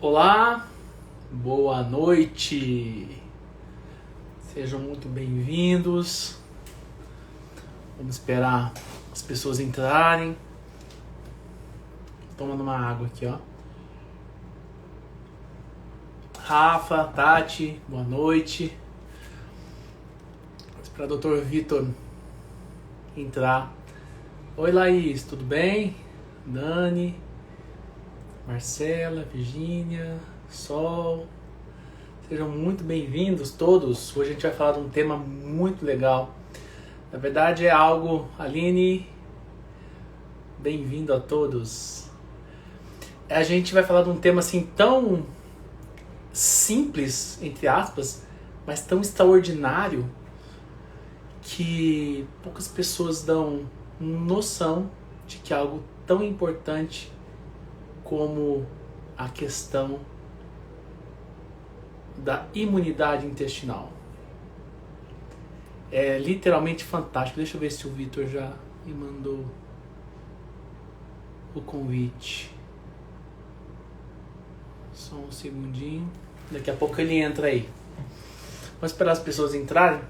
Olá, boa noite, sejam muito bem-vindos. Vamos esperar as pessoas entrarem. Tomando uma água aqui, ó. Rafa, Tati, boa noite. Vou esperar o Dr. Vitor entrar. Oi, Laís, tudo bem? Dani, Marcela, Virgínia, Sol. Sejam muito bem-vindos todos. Hoje a gente vai falar de um tema muito legal. Na verdade é algo... Aline, bem-vindo a todos. A gente vai falar de um tema assim tão simples, entre aspas, mas tão extraordinário que poucas pessoas dão noção de que é algo tão importante como a questão da imunidade intestinal. É literalmente fantástico. Deixa eu ver se o Vitor já me mandou o convite. Só um segundinho. Daqui a pouco ele entra aí. Vamos esperar as pessoas entrarem.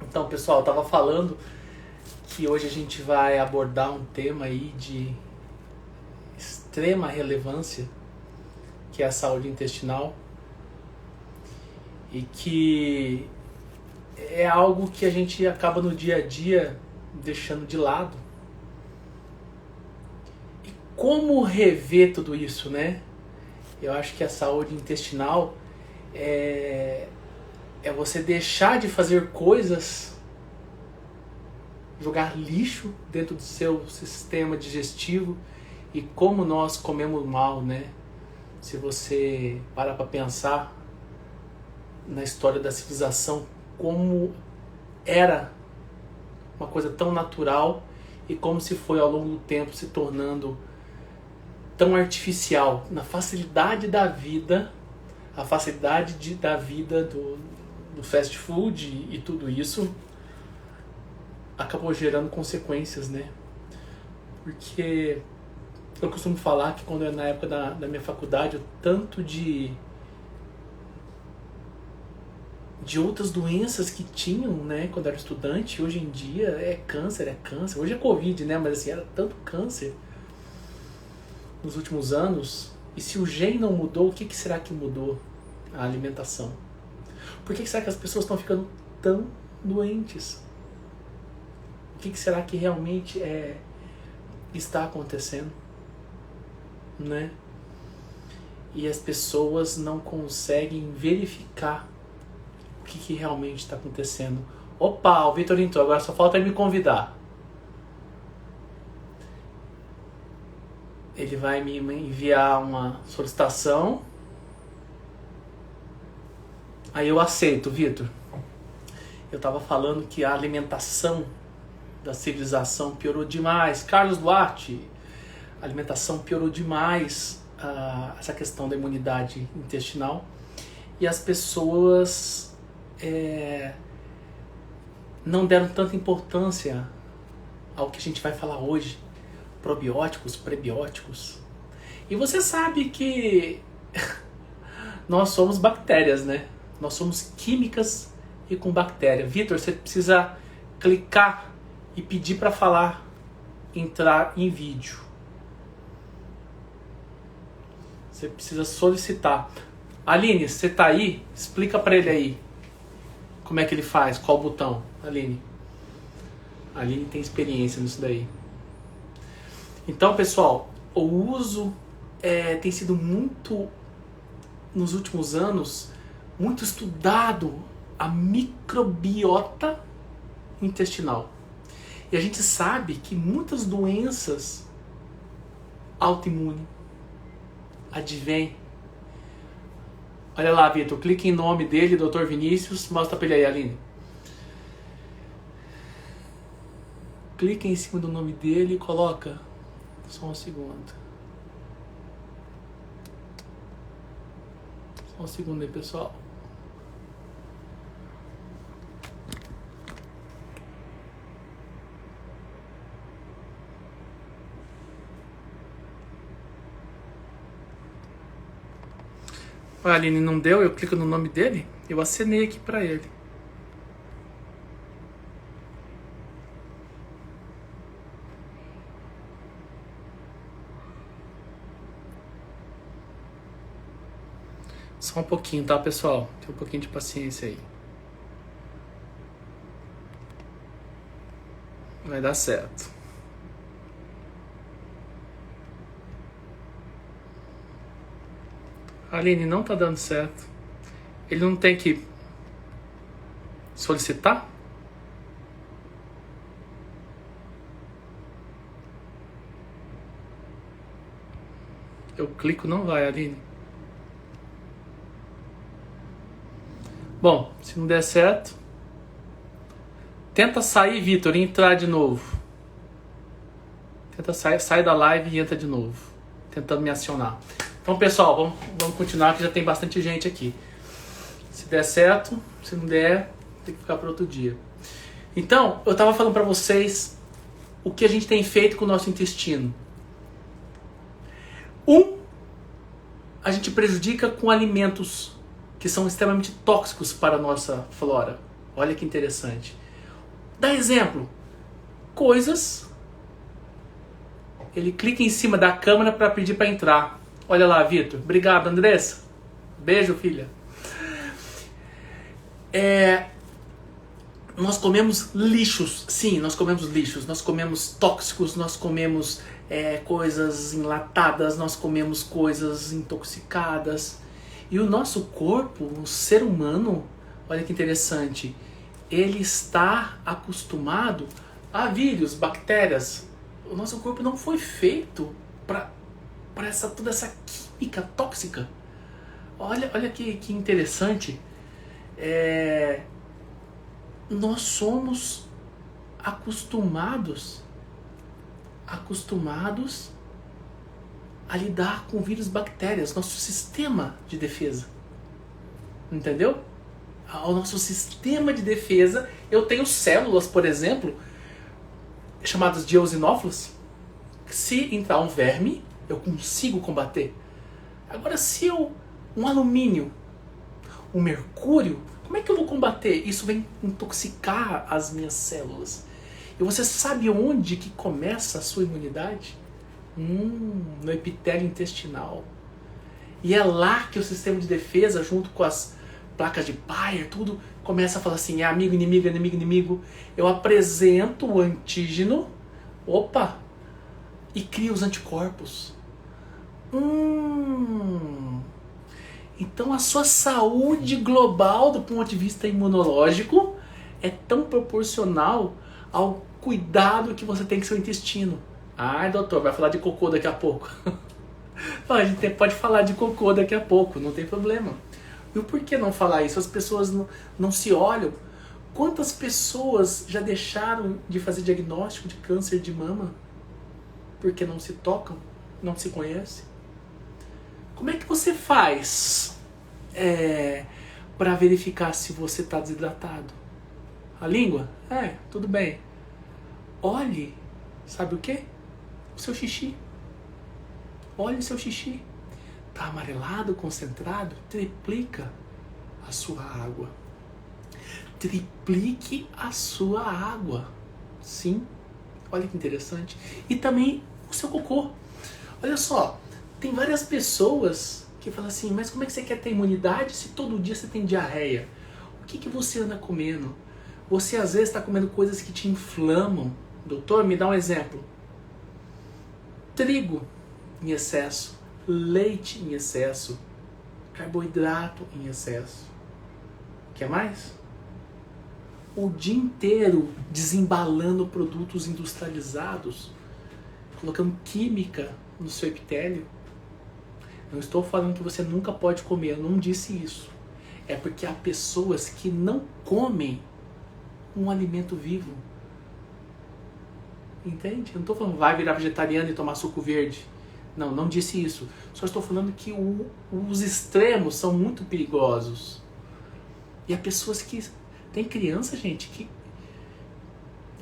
Então, pessoal, eu estava falando que hoje a gente vai abordar um tema aí de extrema relevância, que é a saúde intestinal, e que é algo que a gente acaba no dia a dia deixando de lado. E como rever tudo isso, né? Eu acho que a saúde intestinal é você deixar de fazer coisas, jogar lixo dentro do seu sistema digestivo. E como nós comemos mal, né? Se você parar para pensar na história da civilização, como era uma coisa tão natural e como se foi ao longo do tempo se tornando tão artificial na facilidade da vida, a facilidade da vida do fast food e tudo isso acabou gerando consequências, né? Porque eu costumo falar que quando na época da minha faculdade, o tanto de outras doenças que tinham, né, quando eu era estudante, hoje em dia é câncer. Hoje é Covid, né, mas assim, era tanto câncer nos últimos anos. E se o gene não mudou, o que será que mudou? A alimentação. Por que será que as pessoas estão ficando tão doentes? O que será que realmente está acontecendo? Né? E as pessoas não conseguem verificar o que realmente está acontecendo. Opa, o Vitor entrou, agora só falta ele me convidar. Ele vai me enviar uma solicitação. Aí eu aceito, Vitor. Eu estava falando que a alimentação da civilização piorou demais. Carlos Duarte, a alimentação piorou demais essa questão da imunidade intestinal. E as pessoas não deram tanta importância ao que a gente vai falar hoje. Probióticos, prebióticos. E você sabe que nós somos bactérias, né? Nós somos químicas e com bactéria. Vitor, você precisa clicar e pedir para falar, entrar em vídeo. Você precisa solicitar. Aline, você tá aí? Explica para ele aí. Como é que ele faz? Qual o botão? Aline. A Aline tem experiência nisso daí. Então, pessoal, o uso tem sido muito, nos últimos anos, muito estudado a microbiota intestinal. E a gente sabe que muitas doenças autoimunes advêm. Olha lá, Vitor, clique em nome dele, Dr. Vinícius, mostra pra ele aí, Aline. Clica em cima do nome dele e coloca. Só um segundo. Só um segundo aí, pessoal. A Aline não deu, eu clico no nome dele, eu acenei aqui pra ele. Só um pouquinho, tá, pessoal? Tem um pouquinho de paciência aí. Vai dar certo. Aline, não tá dando certo. Ele não tem que solicitar? Eu clico, não vai, Aline. Bom, se não der certo, tenta sair, Vitor, e entrar de novo. Tenta sair, sai da live e entra de novo, tentando me acionar. Então, pessoal, vamos continuar, que já tem bastante gente aqui. Se der certo, se não der, tem que ficar para outro dia. Então, eu estava falando para vocês o que a gente tem feito com o nosso intestino. A gente prejudica com alimentos que são extremamente tóxicos para a nossa flora. Olha que interessante. Dá exemplo. Coisas. Ele clica em cima da câmera para pedir para entrar. Olha lá, Vitor. Obrigado, Andressa. Beijo, filha. Nós comemos lixos. Sim, nós comemos lixos. Nós comemos tóxicos. Nós comemos coisas enlatadas. Nós comemos coisas intoxicadas. E o nosso corpo, o ser humano, olha que interessante, ele está acostumado a vírus, bactérias. O nosso corpo não foi feito para toda essa química tóxica. Olha que interessante. Nós somos acostumados a lidar com vírus, bactérias, nosso sistema de defesa. Entendeu? O nosso sistema de defesa, eu tenho células, por exemplo, chamadas de eosinófilos. Se entrar um verme, eu consigo combater. Agora, se um alumínio, um mercúrio, como é que eu vou combater? Isso vem intoxicar as minhas células. E você sabe onde que começa a sua imunidade? No epitélio intestinal. E é lá que o sistema de defesa, junto com as placas de Bayer, tudo, começa a falar assim, é amigo, inimigo, inimigo, inimigo. Eu apresento o antígeno, e crio os anticorpos. Então a sua saúde global, do ponto de vista imunológico, é tão proporcional ao cuidado que você tem com seu intestino. Ai, doutor, vai falar de cocô daqui a pouco. A gente pode falar de cocô daqui a pouco, não tem problema. E o porquê não falar isso? As pessoas não se olham. Quantas pessoas já deixaram de fazer diagnóstico de câncer de mama? Porque não se tocam, não se conhecem? Como é que você faz para verificar se você está desidratado? A língua? Tudo bem. Olhe, sabe o quê? O seu xixi. Olhe o seu xixi. Está amarelado, concentrado? Triplica a sua água. Triplique a sua água. Sim. Olha que interessante. E também o seu cocô. Olha só, tem várias pessoas que falam assim, mas como é que você quer ter imunidade se todo dia você tem diarreia? O que você anda comendo? Você às vezes está comendo coisas que te inflamam. Doutor, me dá um exemplo. Trigo em excesso, leite em excesso, carboidrato em excesso. Quer mais? O dia inteiro desembalando produtos industrializados, colocando química no seu epitélio. Não estou falando que você nunca pode comer, eu não disse isso. É porque há pessoas que não comem um alimento vivo. Entende? Eu não estou falando vai virar vegetariano e tomar suco verde. Não disse isso. Só estou falando que os extremos são muito perigosos. E há pessoas que... Tem criança, gente,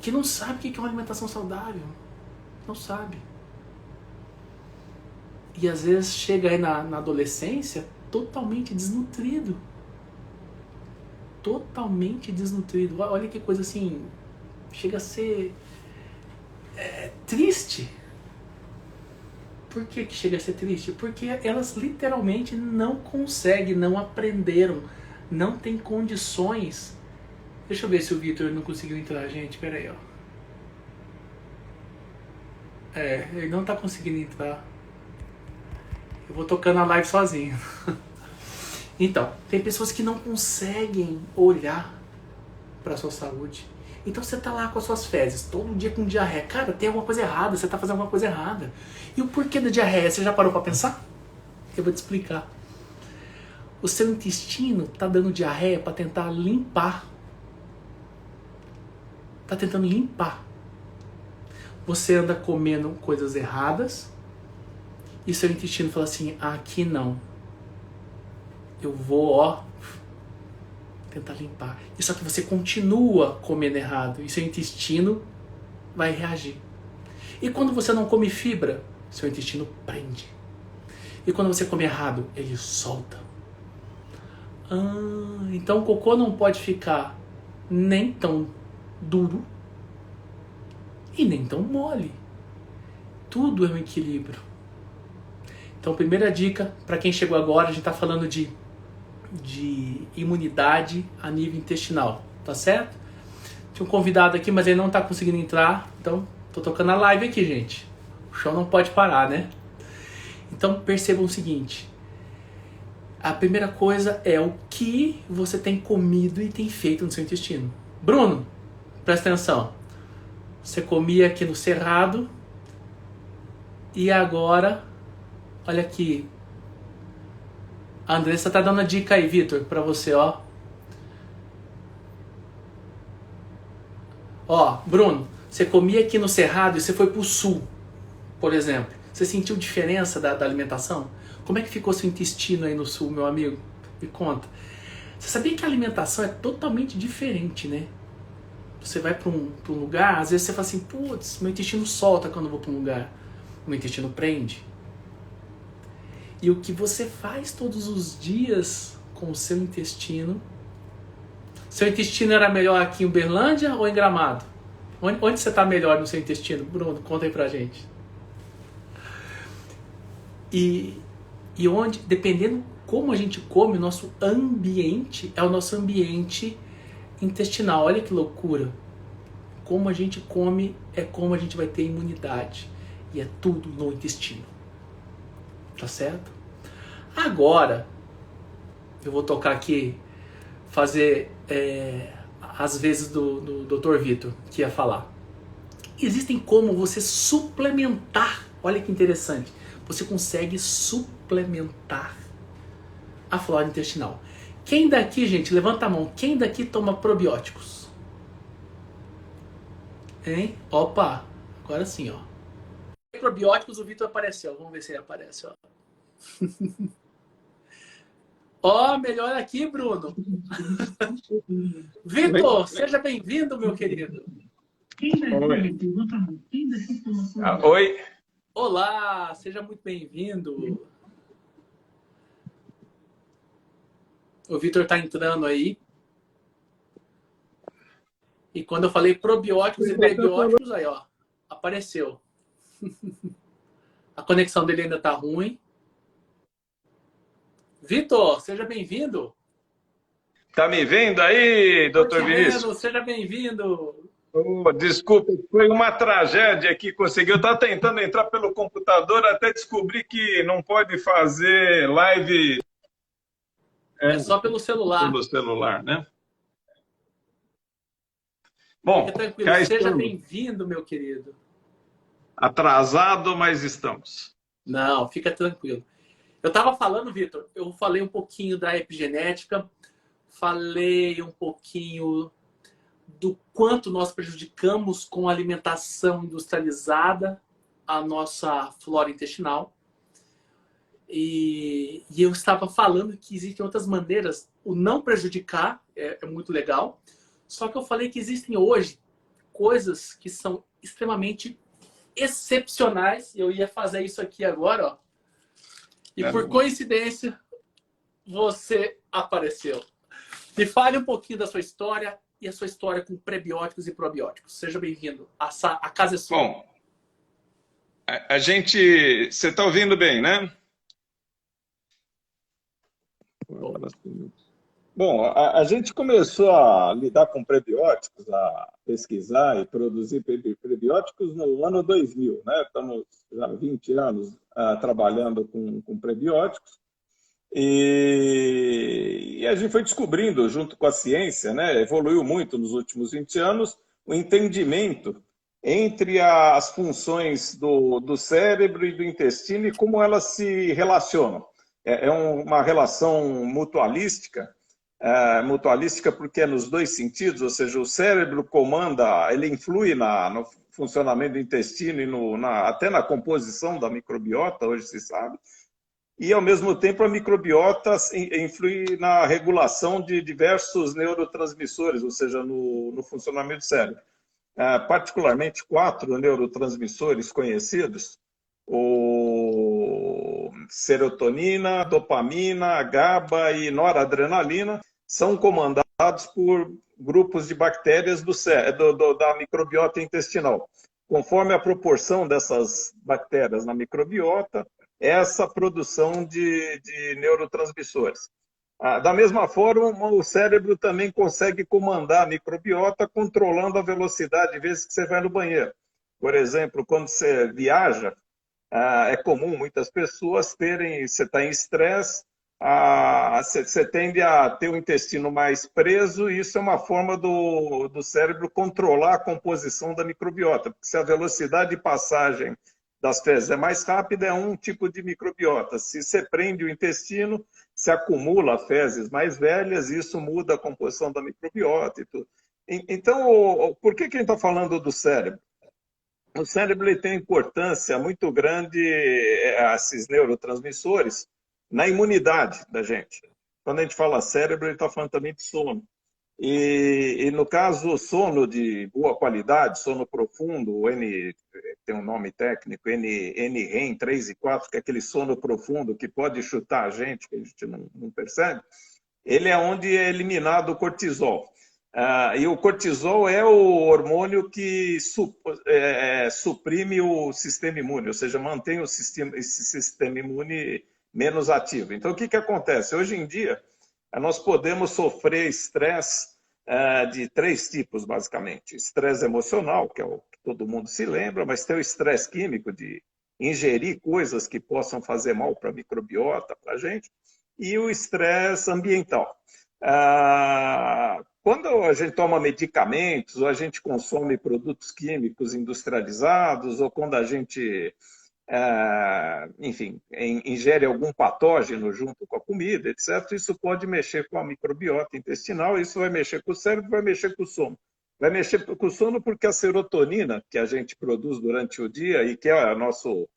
que não sabe o que é uma alimentação saudável. Não sabe. E às vezes chega aí na adolescência totalmente desnutrido. Totalmente desnutrido. Olha que coisa assim, chega a ser triste. Por que chega a ser triste? Porque elas literalmente não conseguem, não aprenderam, não têm condições. Deixa eu ver se o Vitor não conseguiu entrar, gente. Pera aí, ó. Ele não tá conseguindo entrar. Eu vou tocando a live sozinho. Então, tem pessoas que não conseguem olhar para a sua saúde. Então você tá lá com as suas fezes, todo dia com diarreia. Cara, tem alguma coisa errada, você tá fazendo alguma coisa errada. E o porquê da diarreia, você já parou para pensar? Eu vou te explicar. O seu intestino tá dando diarreia para tentar limpar. Tá tentando limpar. Você anda comendo coisas erradas e seu intestino fala assim, aqui não. Eu vou, tentar limpar. E só que você continua comendo errado e seu intestino vai reagir. E quando você não come fibra, seu intestino prende. E quando você come errado, ele solta. Então o cocô não pode ficar nem tão duro e nem tão mole. Tudo é um equilíbrio. Então, primeira dica, para quem chegou agora, a gente está falando de imunidade a nível intestinal, tá certo? Tinha um convidado aqui, mas ele não tá conseguindo entrar, então tô tocando a live aqui, gente. O show não pode parar, né? Então percebam o seguinte, a primeira coisa é o que você tem comido e tem feito no seu intestino. Bruno, presta atenção. Você comia aqui no Cerrado e agora, olha aqui, a Andressa tá dando a dica aí, Vitor, pra você, ó. Ó, Bruno, você comia aqui no Cerrado e você foi pro Sul, por exemplo. Você sentiu diferença da alimentação? Como é que ficou seu intestino aí no Sul, meu amigo? Me conta. Você sabia que a alimentação é totalmente diferente, né? Você vai pra um lugar, às vezes você fala assim, putz, meu intestino solta quando eu vou pra um lugar. Meu intestino prende. E o que você faz todos os dias com o seu intestino? Seu intestino era melhor aqui em Uberlândia ou em Gramado? Onde você está melhor no seu intestino? Bruno, conta aí pra gente. E onde, dependendo como a gente come, o nosso ambiente é o nosso ambiente intestinal. Olha que loucura. Como a gente come é como a gente vai ter imunidade. E é tudo no intestino. Tá certo? Agora, eu vou tocar aqui, fazer as vezes do Dr. Vitor, que ia falar. Existem como você suplementar, olha que interessante, você consegue suplementar a flora intestinal. Quem daqui, gente, levanta a mão, quem daqui toma probióticos? Hein? Opa, agora sim, ó. Probióticos, o Vitor apareceu, vamos ver se ele aparece, ó. Ó, melhor aqui, Bruno. Vitor, seja bem-vindo, meu querido. Oi. Oi. Olá, seja muito bem-vindo. O Vitor está entrando aí. E quando eu falei probióticos e prebióticos, aí, ó, apareceu. A conexão dele ainda tá ruim. Vitor, seja bem-vindo. Tá me vendo aí, doutor Vinícius? Seja bem-vindo. Oh, desculpa, foi uma tragédia aqui. Eu estava tentando entrar pelo computador até descobri que não pode fazer live. É só pelo celular. Pelo celular, né? Bom, fica tranquilo, seja bem-vindo, meu querido. Atrasado, mas estamos. Não, fica tranquilo. Eu estava falando, Vitor, eu falei um pouquinho da epigenética, falei um pouquinho do quanto nós prejudicamos com a alimentação industrializada a nossa flora intestinal. E eu estava falando que existem outras maneiras, o não prejudicar é muito legal, só que eu falei que existem hoje coisas que são extremamente excepcionais, e eu ia fazer isso aqui agora, ó. E por coincidência, você apareceu. Me fale um pouquinho da sua história e a sua história com prebióticos e probióticos. Seja bem-vindo. A casa é sua. Bom, a gente... Você está ouvindo bem, né? Bom, a gente começou a lidar com prebióticos, a pesquisar e produzir prebióticos no ano 2000, né? Estamos já há 20 anos trabalhando com prebióticos. E a gente foi descobrindo, junto com a ciência, né, evoluiu muito nos últimos 20 anos, o entendimento entre as funções do cérebro e do intestino e como elas se relacionam. É uma relação mutualística porque é nos dois sentidos, ou seja, o cérebro comanda, ele influi no funcionamento do intestino e até na composição da microbiota, hoje se sabe, e, ao mesmo tempo, a microbiota influi na regulação de diversos neurotransmissores, ou seja, no funcionamento do cérebro. Particularmente, 4 neurotransmissores conhecidos, o serotonina, dopamina, GABA e noradrenalina, são comandados por grupos de bactérias da microbiota intestinal. Conforme a proporção dessas bactérias na microbiota, essa produção de neurotransmissores. Da mesma forma, o cérebro também consegue comandar a microbiota controlando a velocidade de vezes que você vai no banheiro. Por exemplo, quando você viaja, é comum muitas pessoas você está em estresse, você tende a ter o intestino mais preso, e isso é uma forma do cérebro controlar a composição da microbiota, porque se a velocidade de passagem das fezes é mais rápida, é um tipo de microbiota. Se você prende o intestino, se acumula fezes mais velhas, isso muda a composição da microbiota e tudo. Então, por que a gente está falando do cérebro? O cérebro ele tem importância muito grande, esses neurotransmissores, na imunidade da gente. Quando a gente fala cérebro, ele está falando também de sono. E no caso, sono de boa qualidade, sono profundo, tem um nome técnico, NREM 3 e 4, que é aquele sono profundo que pode chutar a gente, que a gente não percebe, ele é onde é eliminado o cortisol. E o cortisol é o hormônio que suprime o sistema imune, ou seja, mantém esse sistema imune menos ativo. Então, o que acontece? Hoje em dia, nós podemos sofrer estresse de 3 tipos, basicamente. Estresse emocional, que é o que todo mundo se lembra, mas tem o estresse químico, de ingerir coisas que possam fazer mal para a microbiota, para a gente, e o estresse ambiental. Quando a gente toma medicamentos, ou a gente consome produtos químicos industrializados, ou quando a gente enfim, ingere algum patógeno junto com a comida, etc., isso pode mexer com a microbiota intestinal, isso vai mexer com o cérebro, vai mexer com o sono. Vai mexer com o sono porque a serotonina que a gente produz durante o dia e que é o nosso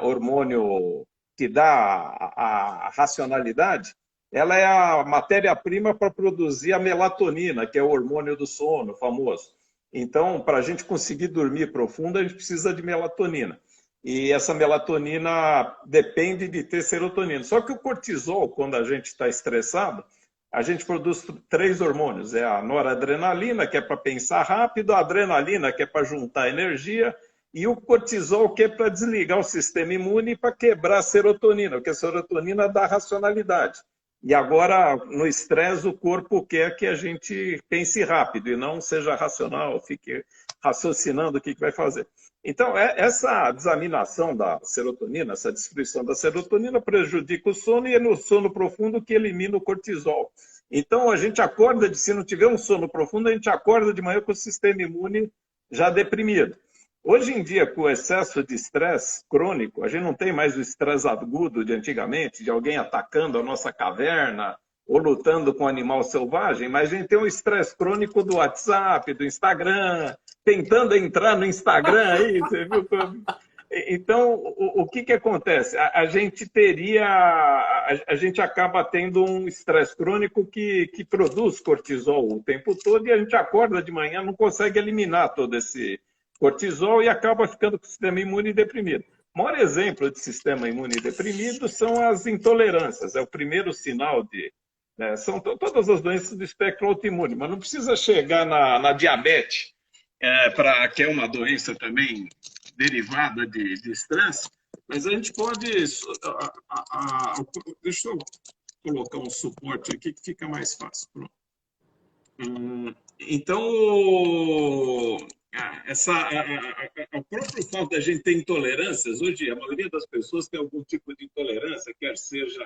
hormônio que dá a racionalidade, ela é a matéria-prima para produzir a melatonina, que é o hormônio do sono, famoso. Então, para a gente conseguir dormir profundo, a gente precisa de melatonina. E essa melatonina depende de ter serotonina. Só que o cortisol, quando a gente está estressado, a gente produz 3 hormônios. É a noradrenalina, que é para pensar rápido, a adrenalina, que é para juntar energia, e o cortisol, que é para desligar o sistema imune e para quebrar a serotonina, porque a serotonina dá racionalidade. E agora, no estresse, o corpo quer que a gente pense rápido e não seja racional, fique raciocinando o que vai fazer. Então, essa desaminação da serotonina, essa destruição da serotonina prejudica o sono, e é no sono profundo que elimina o cortisol. Então, a gente acorda, se não tiver um sono profundo, a gente acorda de manhã com o sistema imune já deprimido. Hoje em dia, com o excesso de estresse crônico, a gente não tem mais o estresse agudo de antigamente, de alguém atacando a nossa caverna ou lutando com um animal selvagem, mas a gente tem um estresse crônico do WhatsApp, do Instagram, tentando entrar no Instagram aí, você viu? Então, o que acontece? A gente acaba tendo um estresse crônico que produz cortisol o tempo todo, e a gente acorda de manhã, não consegue eliminar todo esse cortisol e acaba ficando com o sistema imune deprimido. O maior exemplo de sistema imune deprimido são as intolerâncias. É o primeiro sinal de... Né, são todas as doenças do espectro autoimune, mas não precisa chegar na diabetes, que é uma doença também derivada de estresse, mas a gente pode... deixa eu colocar um suporte aqui que fica mais fácil. Pronto. Então, o próprio fato da gente ter intolerâncias, hoje a maioria das pessoas tem algum tipo de intolerância, quer seja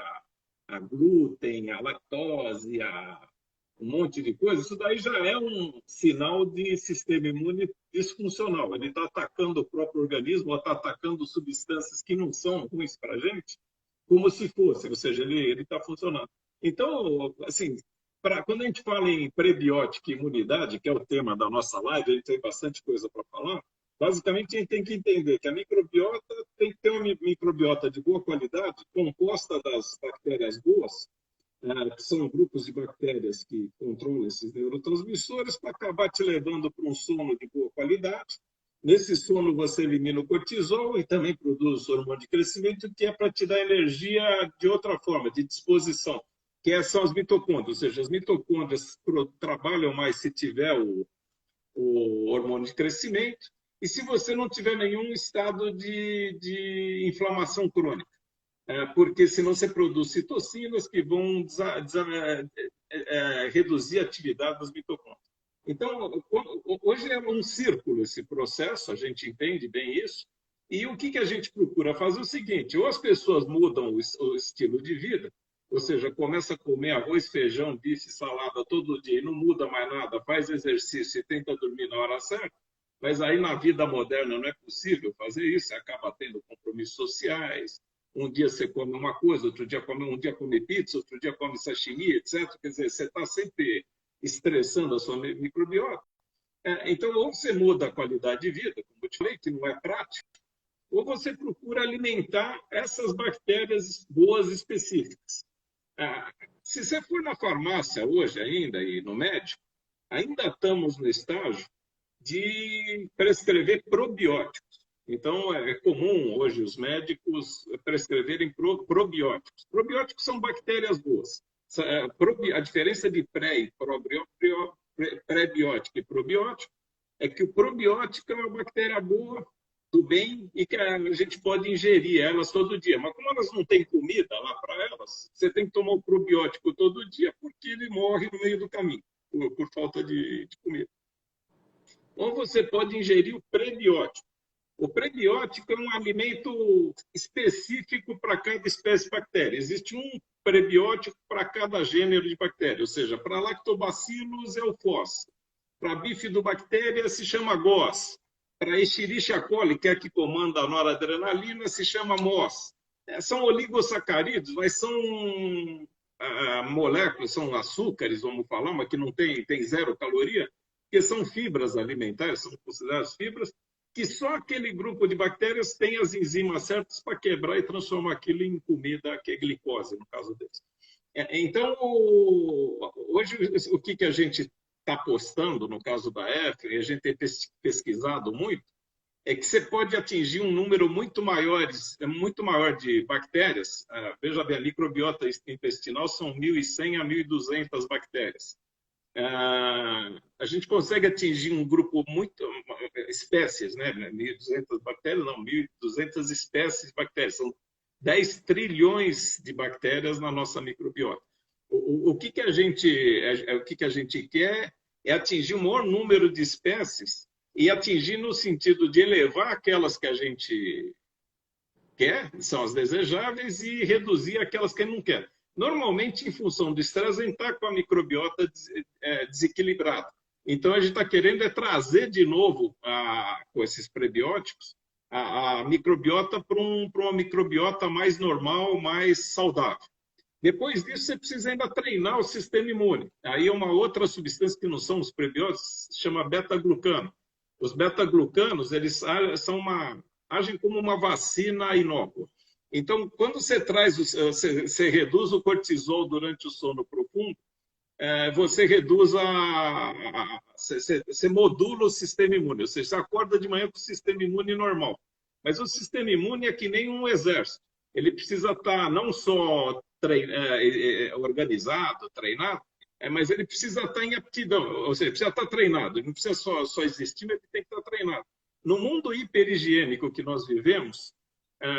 a glúten, a lactose, um monte de coisa, isso daí já é um sinal de sistema imune disfuncional. Ele está atacando o próprio organismo, está atacando substâncias que não são ruins para a gente, como se fosse, ou seja, ele está funcionando. Então, assim, quando a gente fala em prebiótica e imunidade, que é o tema da nossa live, a gente tem bastante coisa para falar, basicamente a gente tem que entender que a microbiota tem que ter uma microbiota de boa qualidade, composta das bactérias boas, que são grupos de bactérias que controlam esses neurotransmissores, para acabar te levando para um sono de boa qualidade. Nesse sono você elimina o cortisol e também produz o hormônio de crescimento, que é para te dar energia de outra forma, de disposição, que são as mitocôndrias, ou seja, as mitocôndrias trabalham mais se tiver o hormônio de crescimento e se você não tiver nenhum estado de inflamação crônica, porque senão você produz citocinas que vão reduzir a atividade das mitocôndrias. Então, hoje é um círculo esse processo, a gente entende bem isso, e o que a gente procura fazer é o seguinte, ou as pessoas mudam o estilo de vida, ou seja, começa a comer arroz, feijão, bife, salada todo dia e não muda mais nada, faz exercício e tenta dormir na hora certa, mas aí na vida moderna não é possível fazer isso, você acaba tendo compromissos sociais, um dia você come uma coisa, outro dia come pizza, outro dia come sashimi, etc. Quer dizer, você está sempre estressando a sua microbiota. Então, ou você muda a qualidade de vida, como eu te falei, que não é prático, ou você procura alimentar essas bactérias boas específicas. Se você for na farmácia hoje ainda e no médico, ainda estamos no estágio de prescrever probióticos. Então, é comum hoje os médicos prescreverem probióticos. Probióticos são bactérias boas. A diferença de pré-biótico e probiótico é que o probiótico é uma bactéria boa, do bem, e que a gente pode ingerir elas todo dia. Mas como elas não têm comida lá para elas, você tem que tomar o probiótico todo dia porque ele morre no meio do caminho, por falta de comida. Ou você pode ingerir o prebiótico. O prebiótico é um alimento específico para cada espécie de bactéria. Existe um prebiótico para cada gênero de bactéria, ou seja, para lactobacillus é o FOS, para bifidobactéria se chama GOS, para Escherichia coli, que é a que comanda a noradrenalina, se chama MOS. São oligosacarídeos, mas são moléculas, são açúcares, vamos falar, mas que não tem zero caloria, que são fibras alimentares, são consideradas fibras, que só aquele grupo de bactérias tem as enzimas certas para quebrar e transformar aquilo em comida, que é glicose, no caso deles. Então, hoje, o que a gente está postando, no caso da F, e a gente tem pesquisado muito, é que você pode atingir um número muito maior de bactérias. Veja bem, a microbiota intestinal são 1.100 a 1.200 bactérias. A gente consegue atingir um grupo muito espécies, né? 1.200 bactérias, não, 1.200 espécies de bactérias. São 10 trilhões de bactérias na nossa microbiota. O que a gente quer é atingir o maior número de espécies e atingir no sentido de elevar aquelas que a gente quer, são as desejáveis, e reduzir aquelas que não quer. Normalmente, em função do estresse, a gente está com a microbiota desequilibrada. Então, a gente está querendo trazer de novo, com esses prebióticos, a microbiota para uma microbiota mais normal, mais saudável. Depois disso, você precisa ainda treinar o sistema imune. Aí é uma outra substância que não são os prebióticos, se chama beta-glucano. Os beta-glucanos, eles agem como uma vacina inócua. Então, quando você reduz o cortisol durante o sono profundo, você você modula o sistema imune. Ou seja, você acorda de manhã com o sistema imune normal. Mas o sistema imune é que nem um exército. Ele precisa estar não só organizado, treinado, mas ele precisa estar em aptidão, ou seja, precisa estar treinado. Ele não precisa só existir, mas ele tem que estar treinado. No mundo hiperhigiênico que nós vivemos,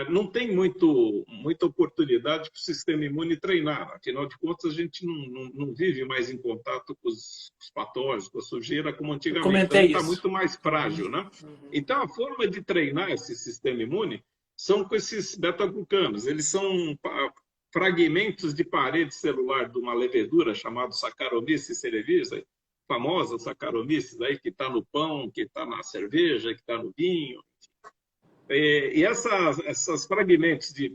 não tem muita oportunidade para o sistema imune treinar. Afinal de contas, a gente não vive mais em contato com os patógenos, com a sujeira, como antigamente. Então, está muito mais frágil, né? Então, a forma de treinar esse sistema imune são com esses beta-glucanos. Eles são fragmentos de parede celular de uma levedura chamada Saccharomyces cerevisiae, famosa Saccharomyces, aí, que está no pão, que está na cerveja, que está no vinho. E essas fragmentos de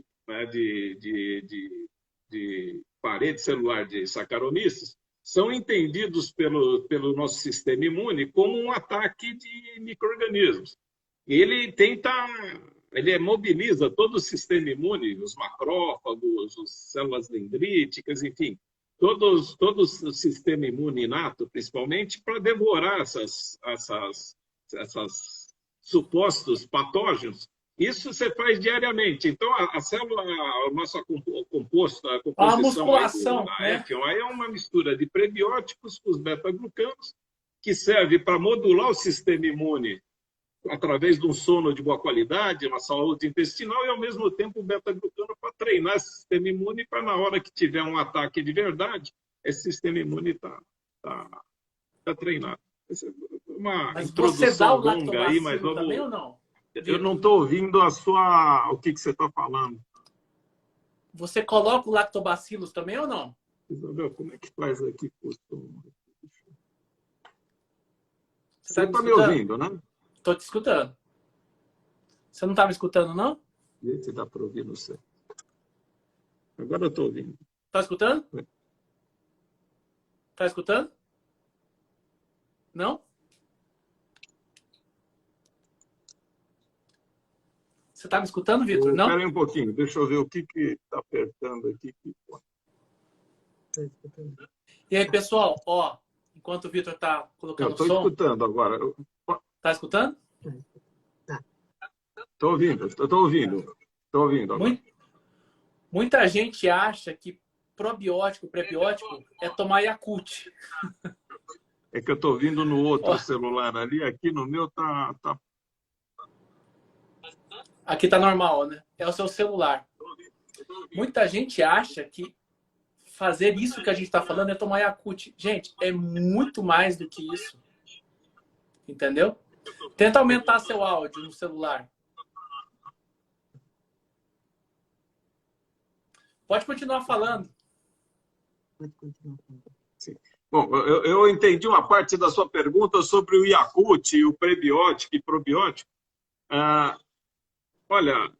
parede celular de Saccharomyces são entendidos pelo nosso sistema imune como um ataque de micro-organismos. Ele mobiliza todo o sistema imune, os macrófagos, as células dendríticas, enfim, todo o sistema imune inato, principalmente, para devorar essas supostos patógenos. Isso você faz diariamente. Então, a célula, a nossa composição a musculação, da F1 é uma mistura de prebióticos com os beta-glucanos, que serve para modular o sistema imune através de um sono de boa qualidade, uma saúde intestinal, e, ao mesmo tempo, o beta-glucano para treinar esse sistema imune, para, na hora que tiver um ataque de verdade, esse sistema imune está treinado. Mas você dá o lactobacilo também ou não? Eu não estou ouvindo o que você está falando. Você coloca o lactobacilos também ou não? Isabel, como é que faz aqui? Você está me ouvindo, né? Estou te escutando. Você não está me escutando, não? Vê se dá para ouvir você. Agora eu estou ouvindo. Está escutando? Está escutando? Não? Você está me escutando, Vitor? Não? Espera aí um pouquinho, deixa eu ver o que está apertando aqui. E aí, pessoal, enquanto o Vitor está colocando o som... Eu estou escutando agora. Está escutando? Estou ouvindo agora. Muita gente acha que probiótico, prebiótico é tomar Yakult. É que eu estou ouvindo no outro celular ali, aqui no meu tá... Aqui tá normal, né? É o seu celular. Muita gente acha que fazer isso que a gente está falando é tomar Yakult. Gente, é muito mais do que isso. Entendeu? Tenta aumentar seu áudio no celular. Pode continuar falando. Sim. Bom, eu entendi uma parte da sua pergunta sobre o Yakult, o prebiótico e probiótico. Olha,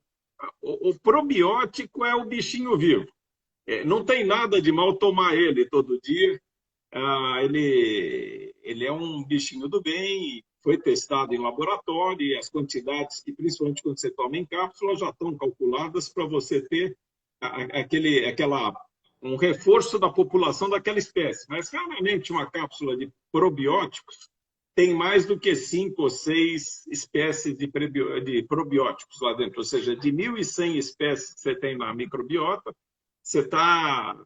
o probiótico é o bichinho vivo. Não tem nada de mal tomar ele todo dia. Ele é um bichinho do bem, foi testado em laboratório, e as quantidades que, principalmente quando você toma em cápsula, já estão calculadas para você ter um reforço da população daquela espécie. Mas, raramente, uma cápsula de probióticos tem mais do que 5 ou 6 espécies de probióticos lá dentro. Ou seja, de 1.100 espécies que você tem na microbiota, você está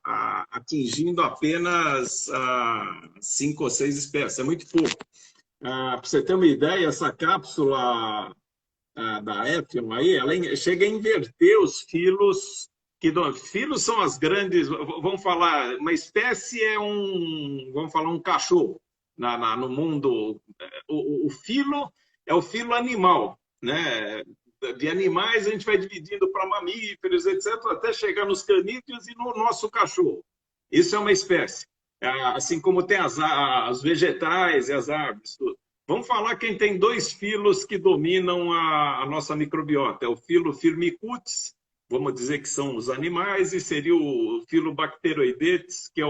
atingindo apenas 5 ou 6 espécies. É muito pouco. Para você ter uma ideia, essa cápsula da F1 aí, ela chega a inverter os filos. Filos são as grandes... Vamos falar, uma espécie vamos falar, um cachorro. No mundo, o filo é o filo animal, né? De animais a gente vai dividindo para mamíferos, etc., até chegar nos canídeos e no nosso cachorro. Isso é uma espécie. Assim como tem as vegetais e as árvores. Tudo. Vamos falar quem tem 2 filos que dominam a nossa microbiota. É o filo Firmicutes, vamos dizer que são os animais, e seria o filo Bacteroidetes, que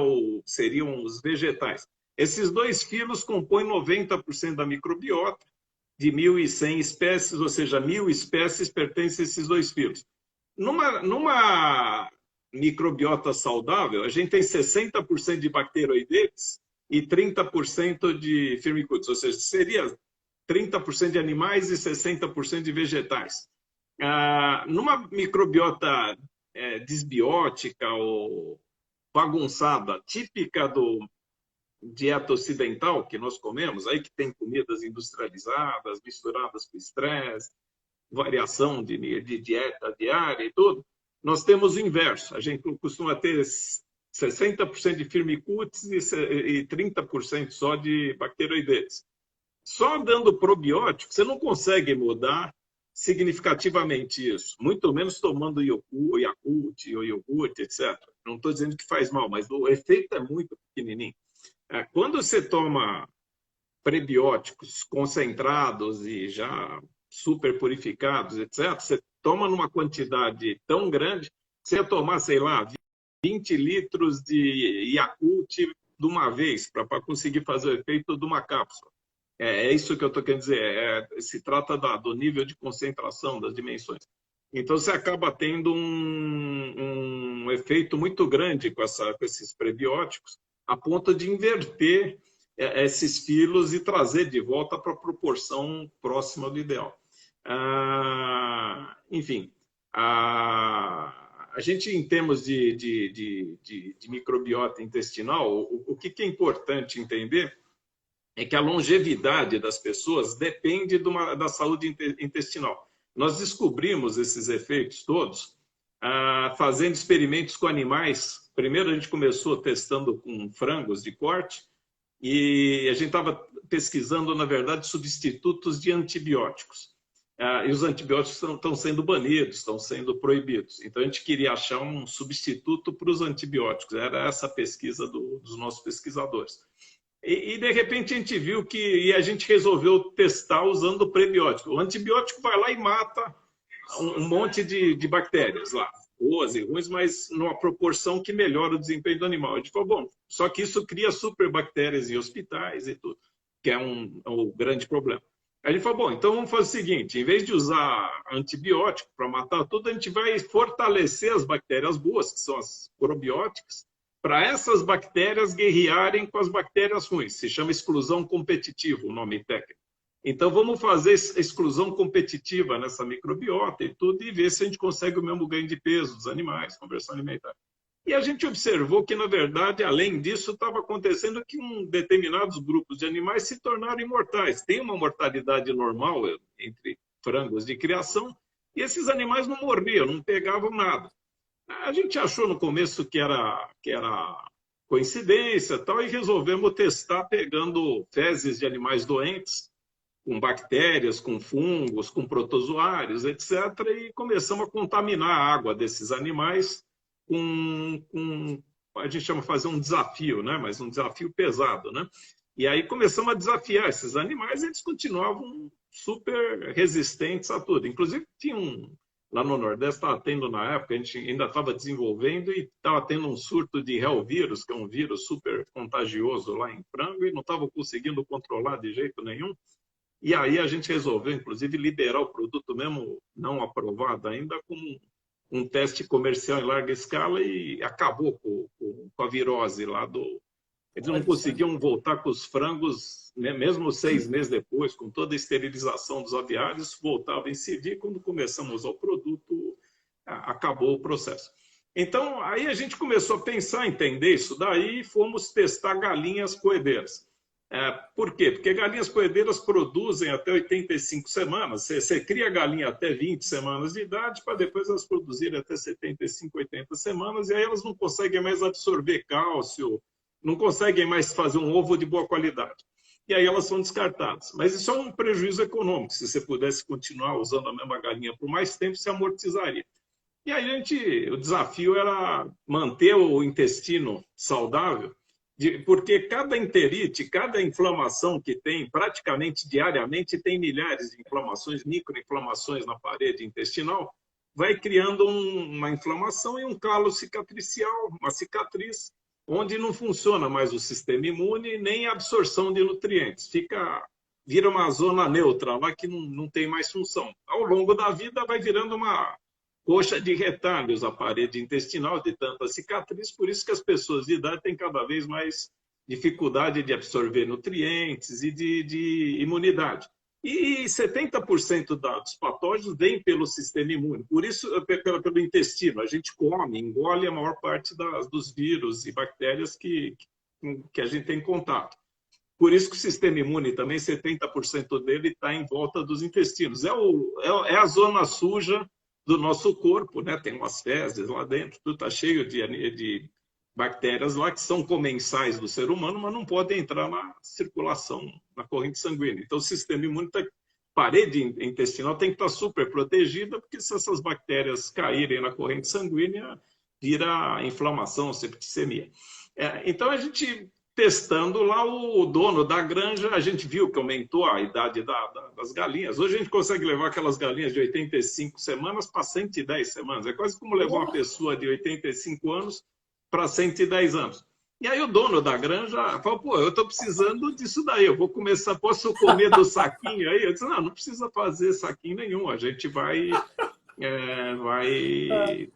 seriam os vegetais. Esses 2 filos compõem 90% da microbiota, de 1.100 espécies, ou seja, 1.000 espécies pertencem a esses 2 filos. Numa microbiota saudável, a gente tem 60% de bacteroidetes e 30% de firmicutes, ou seja, seria 30% de animais e 60% de vegetais. Numa microbiota desbiótica ou bagunçada, típica do dieta ocidental que nós comemos, aí que tem comidas industrializadas, misturadas com estresse, variação de dieta diária e tudo, nós temos o inverso. A gente costuma ter 60% de firmicutes e 30% só de bacteroidetes. Só dando probiótico, você não consegue mudar significativamente isso, muito menos tomando Yakult ou iogurte, etc. Não estou dizendo que faz mal, mas o efeito é muito pequenininho. Quando você toma prebióticos concentrados e já super purificados, etc., você toma numa quantidade tão grande, você ia tomar, sei lá, 20 litros de Yakult de uma vez, para conseguir fazer o efeito de uma cápsula. É isso que eu estou querendo dizer. Se trata do nível de concentração, das dimensões. Então, você acaba tendo um efeito muito grande com esses prebióticos, a ponto de inverter esses filos e trazer de volta para a proporção próxima do ideal. Enfim, a gente, em termos de microbiota intestinal, o que é importante entender é que a longevidade das pessoas depende da saúde intestinal. Nós descobrimos esses efeitos todos fazendo experimentos com animais. Primeiro a gente começou testando com frangos de corte e a gente estava pesquisando, na verdade, substitutos de antibióticos. E os antibióticos estão sendo banidos, estão sendo proibidos. Então a gente queria achar um substituto para os antibióticos. Era essa a pesquisa dos nossos pesquisadores. E, de repente, a gente viu que a gente resolveu testar usando o prebiótico. O antibiótico vai lá e mata um monte de bactérias lá, boas e ruins, mas numa proporção que melhora o desempenho do animal. A gente falou, bom, só que isso cria superbactérias em hospitais e tudo, que é um grande problema. Aí a gente falou, bom, então vamos fazer o seguinte, em vez de usar antibiótico para matar tudo, a gente vai fortalecer as bactérias boas, que são as probióticas, para essas bactérias guerrearem com as bactérias ruins. Se chama exclusão competitiva, o nome técnico. Então, vamos fazer exclusão competitiva nessa microbiota e tudo, e ver se a gente consegue o mesmo ganho de peso dos animais, conversão alimentar. E a gente observou que, na verdade, além disso, estava acontecendo que determinados grupos de animais se tornaram imortais. Tem uma mortalidade normal entre frangos de criação, e esses animais não morriam, não pegavam nada. A gente achou no começo que era coincidência tal, e resolvemos testar pegando fezes de animais doentes, com bactérias, com fungos, com protozoários, etc. E começamos a contaminar a água desses animais a gente chama de fazer um desafio, né? Mas um desafio pesado, né? E aí começamos a desafiar esses animais e eles continuavam super resistentes a tudo. Inclusive, tinha lá no Nordeste, estava tendo na época, a gente ainda estava desenvolvendo e estava tendo um surto de helvírus, que é um vírus super contagioso lá em frango, e não estava conseguindo controlar de jeito nenhum. E aí a gente resolveu, inclusive, liberar o produto mesmo não aprovado ainda como um teste comercial em larga escala e acabou com a virose lá do... Eles não conseguiam voltar com os frangos, né? Mesmo 6 meses depois, com toda a esterilização dos aviários, voltava a incidir. Quando começamos a usar o produto, acabou o processo. Então, aí a gente começou a pensar, entender isso daí, e fomos testar galinhas coedeiras. Por quê? Porque galinhas coedeiras produzem até 85 semanas. Você cria a galinha até 20 semanas de idade, para depois elas produzirem até 75, 80 semanas, e aí elas não conseguem mais absorver cálcio, não conseguem mais fazer um ovo de boa qualidade. E aí elas são descartadas. Mas isso é um prejuízo econômico. Se você pudesse continuar usando a mesma galinha por mais tempo, você amortizaria. E aí o desafio era manter o intestino saudável, porque cada enterite, cada inflamação que tem, praticamente diariamente, tem milhares de inflamações, microinflamações na parede intestinal, vai criando uma inflamação e um calo cicatricial, uma cicatriz, onde não funciona mais o sistema imune nem a absorção de nutrientes. Vira uma zona neutra lá que não tem mais função. Ao longo da vida vai virando uma coxa de retalhos a parede intestinal de tanta cicatriz, por isso que as pessoas de idade têm cada vez mais dificuldade de absorver nutrientes e de imunidade. E 70% dos patógenos vêm pelo sistema imune, por isso, pelo intestino. A gente come, engole a maior parte dos vírus e bactérias que a gente tem contato. Por isso que o sistema imune também, 70% dele está em volta dos intestinos. É a zona suja do nosso corpo, né? Tem umas fezes lá dentro, tudo está cheio de bactérias lá que são comensais do ser humano, mas não podem entrar na circulação, na corrente sanguínea. Então, o sistema imune, parede intestinal tem que estar super protegida, porque se essas bactérias caírem na corrente sanguínea, vira inflamação, septicemia. Então, a gente testando lá, o dono da granja, a gente viu que aumentou a idade das galinhas. Hoje a gente consegue levar aquelas galinhas de 85 semanas para 110 semanas. É quase como levar uma pessoa de 85 anos para 110 anos. E aí o dono da granja falou, pô, eu estou precisando disso daí, eu vou começar, posso comer do saquinho aí? Eu disse, não precisa fazer saquinho nenhum, a gente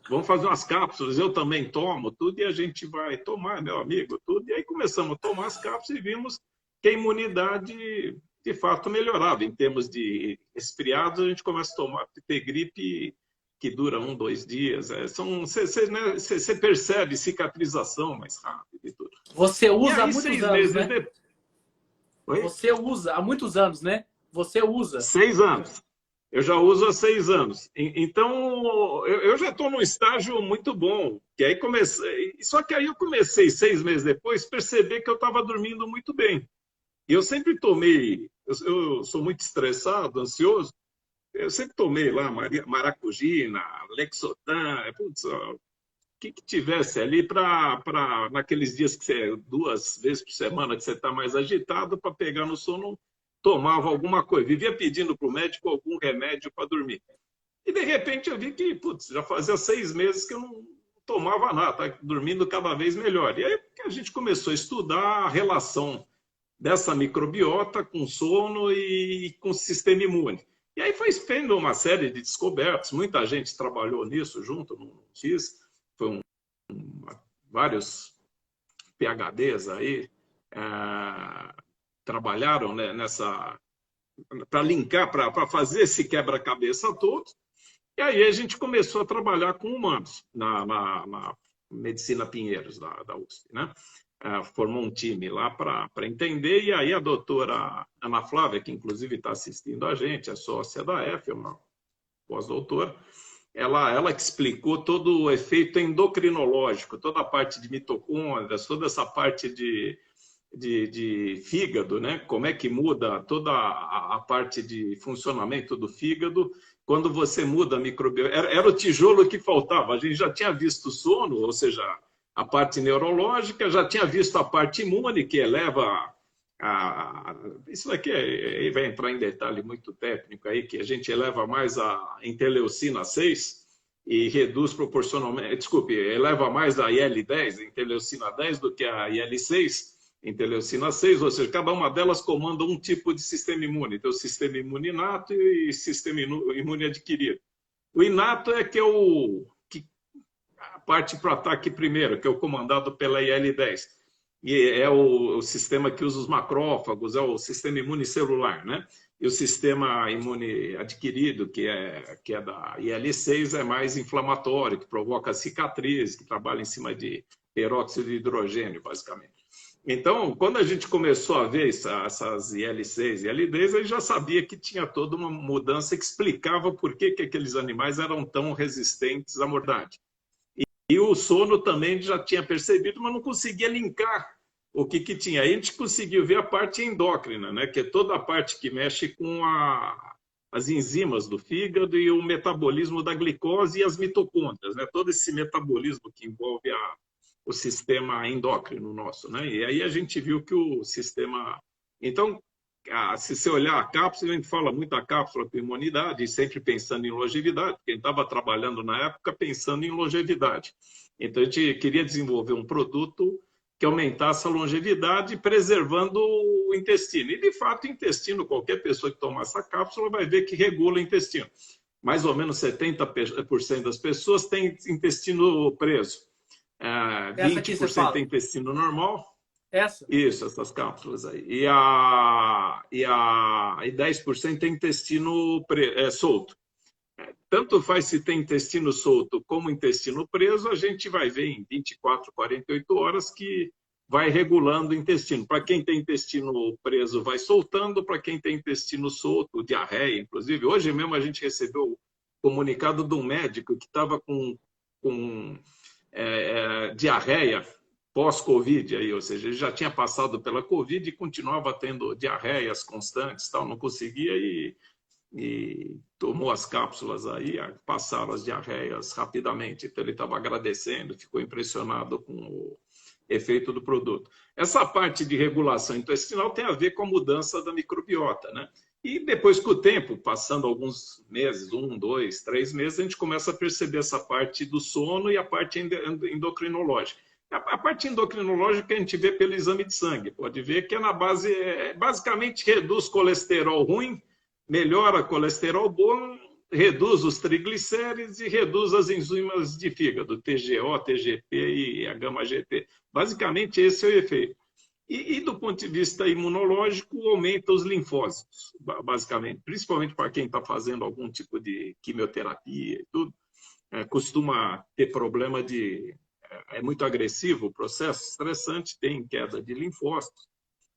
vamos fazer umas cápsulas, eu também tomo tudo, e a gente vai tomar, meu amigo, tudo. E aí começamos a tomar as cápsulas e vimos que a imunidade, de fato, melhorava. Em termos de resfriados, a gente começa a ter gripe que dura 1, 2 dias. Você percebe cicatrização mais rápido e tudo. Você usa aí, há muitos anos, né? Oi? Você usa há muitos anos, né? Você usa. 6 anos. Eu já uso há 6 anos. Então, eu já estou num estágio muito bom. Que aí só que aí eu comecei 6 meses depois a perceber que eu estava dormindo muito bem. E eu sempre tomei, eu sou muito estressado, ansioso, eu sempre tomei lá maracujina, Lexotan, o que tivesse ali para naqueles dias que 2 vezes por semana que você está mais agitado, para pegar no sono, tomava alguma coisa. Vivia pedindo para o médico algum remédio para dormir. E, de repente, eu vi que já fazia 6 meses que eu não tomava nada, tá dormindo cada vez melhor. E aí a gente começou a estudar a relação dessa microbiota com sono e com o sistema imune. E aí foi vendo uma série de descobertas, muita gente trabalhou nisso junto, não fiz, foi vários PhDs aí, trabalharam, né, para linkar, para fazer esse quebra-cabeça todo. E aí a gente começou a trabalhar com humanos na Medicina Pinheiros, da USP, né? Formou um time lá para entender, e aí a doutora Ana Flávia, que inclusive está assistindo a gente, é sócia da F, é uma pós-doutora, ela que explicou todo o efeito endocrinológico, toda a parte de mitocôndrias, toda essa parte de fígado, né? Como é que muda toda a parte de funcionamento do fígado quando você muda a microbiota. Era o tijolo que faltava. A gente já tinha visto o sono, ou seja, a parte neurológica, já tinha visto a parte imune, que eleva isso daqui vai entrar em detalhe muito técnico aí, que a gente eleva mais a interleucina 6 e reduz proporcionalmente, desculpe, eleva mais a IL-10, a interleucina 10, do que a IL-6, interleucina 6, ou seja, cada uma delas comanda um tipo de sistema imune. Então, o sistema imune inato e sistema imune adquirido. O inato é que é a parte para o ataque primeiro, que é o comandado pela IL-10. E é o sistema que usa os macrófagos, é o sistema imune celular, né? E o sistema imune adquirido, que é da IL-6, é mais inflamatório, que provoca cicatriz, que trabalha em cima de peróxido de hidrogênio, basicamente. Então, quando a gente começou a ver essas IL-6 e IL-10, a gente já sabia que tinha toda uma mudança que explicava por que aqueles animais eram tão resistentes à mortandade. E o sono também já tinha percebido, mas não conseguia linkar o que tinha. Aí a gente conseguiu ver a parte endócrina, né? Que é toda a parte que mexe com as enzimas do fígado e o metabolismo da glicose e as mitocôndrias, né? Todo esse metabolismo que envolve o sistema endócrino nosso, né? E aí a gente viu que o sistema... Então, se você olhar a cápsula, a gente fala muito da cápsula com imunidade, sempre pensando em longevidade, porque a gente estava trabalhando na época pensando em longevidade. Então, a gente queria desenvolver um produto que aumentasse a longevidade, preservando o intestino. E, de fato, o intestino, qualquer pessoa que tomar essa cápsula vai ver que regula o intestino. Mais ou menos 70% das pessoas têm intestino preso. 20% tem intestino normal. Essa? Isso, essas cápsulas aí. E 10% tem intestino solto. Tanto faz se tem intestino solto como intestino preso, a gente vai ver em 24, 48 horas que vai regulando o intestino. Para quem tem intestino preso, vai soltando. Para quem tem intestino solto, diarreia, inclusive. Hoje mesmo a gente recebeu o comunicado de um médico que estava com diarreia pós-Covid, aí, ou seja, ele já tinha passado pela Covid e continuava tendo diarreias constantes, tal, não conseguia e tomou as cápsulas aí, passaram as diarreias rapidamente. Então ele estava agradecendo, ficou impressionado com o efeito do produto. Essa parte de regulação intestinal tem a ver com a mudança da microbiota, né? E depois, com o tempo, passando alguns meses, 1, 2, 3 meses, a gente começa a perceber essa parte do sono e a parte endocrinológica. A parte endocrinológica a gente vê pelo exame de sangue. Pode ver que é na base, basicamente reduz colesterol ruim, melhora colesterol bom, reduz os triglicéridos e reduz as enzimas de fígado, TGO, TGP e a gama-GT. Basicamente, esse é o efeito. E do ponto de vista imunológico, aumenta os linfócitos, basicamente. Principalmente para quem está fazendo algum tipo de quimioterapia e tudo. Costuma ter problema de... É muito agressivo o processo, estressante, tem queda de linfócitos.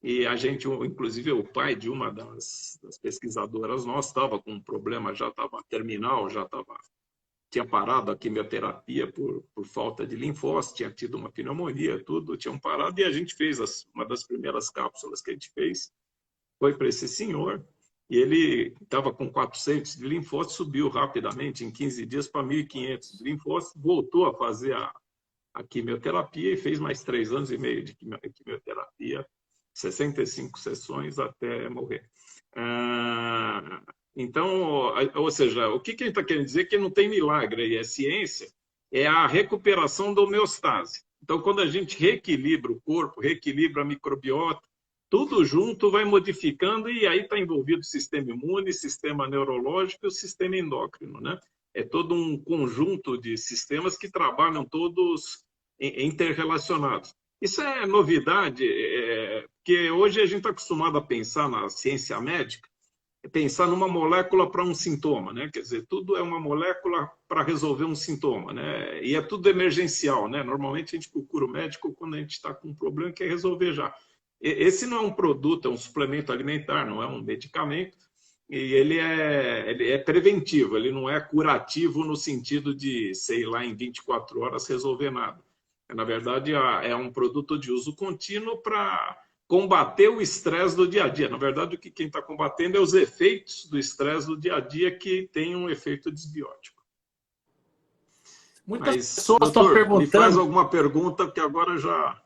E a gente, inclusive o pai de uma das pesquisadoras nossas, estava com um problema, já estava terminal, tinha parado a quimioterapia por falta de linfócitos, tinha tido uma pneumonia, tudo, tinham parado, e a gente fez uma das primeiras cápsulas que a gente fez, foi para esse senhor, e ele estava com 400 de linfócitos, subiu rapidamente, em 15 dias, para 1.500 de linfócitos, voltou a fazer a quimioterapia e fez mais 3 anos e meio de quimioterapia, 65 sessões até morrer. Então, ou seja, o que a gente está querendo dizer? Que não tem milagre aí, é ciência, é a recuperação da homeostase. Então, quando a gente reequilibra o corpo, reequilibra a microbiota, tudo junto vai modificando e aí está envolvido o sistema imune, sistema neurológico e o sistema endócrino, né? É todo um conjunto de sistemas que trabalham todos interrelacionados. Isso é novidade, porque hoje a gente está acostumado a pensar na ciência médica, pensar numa molécula para um sintoma, né? Quer dizer, tudo é uma molécula para resolver um sintoma, né? E é tudo emergencial, né? Normalmente a gente procura o médico quando a gente está com um problema e quer resolver já. Esse não é um produto, é um suplemento alimentar, não é um medicamento, e ele é preventivo, ele não é curativo no sentido de, sei lá, em 24 horas resolver nada. Na verdade, é um produto de uso contínuo para combater o estresse do dia a dia. Na verdade, o que quem está combatendo é os efeitos do estresse do dia a dia que tem um efeito desbiótico. Muitas Mas, pessoas estão doutor, perguntando... me faz alguma pergunta, porque agora já...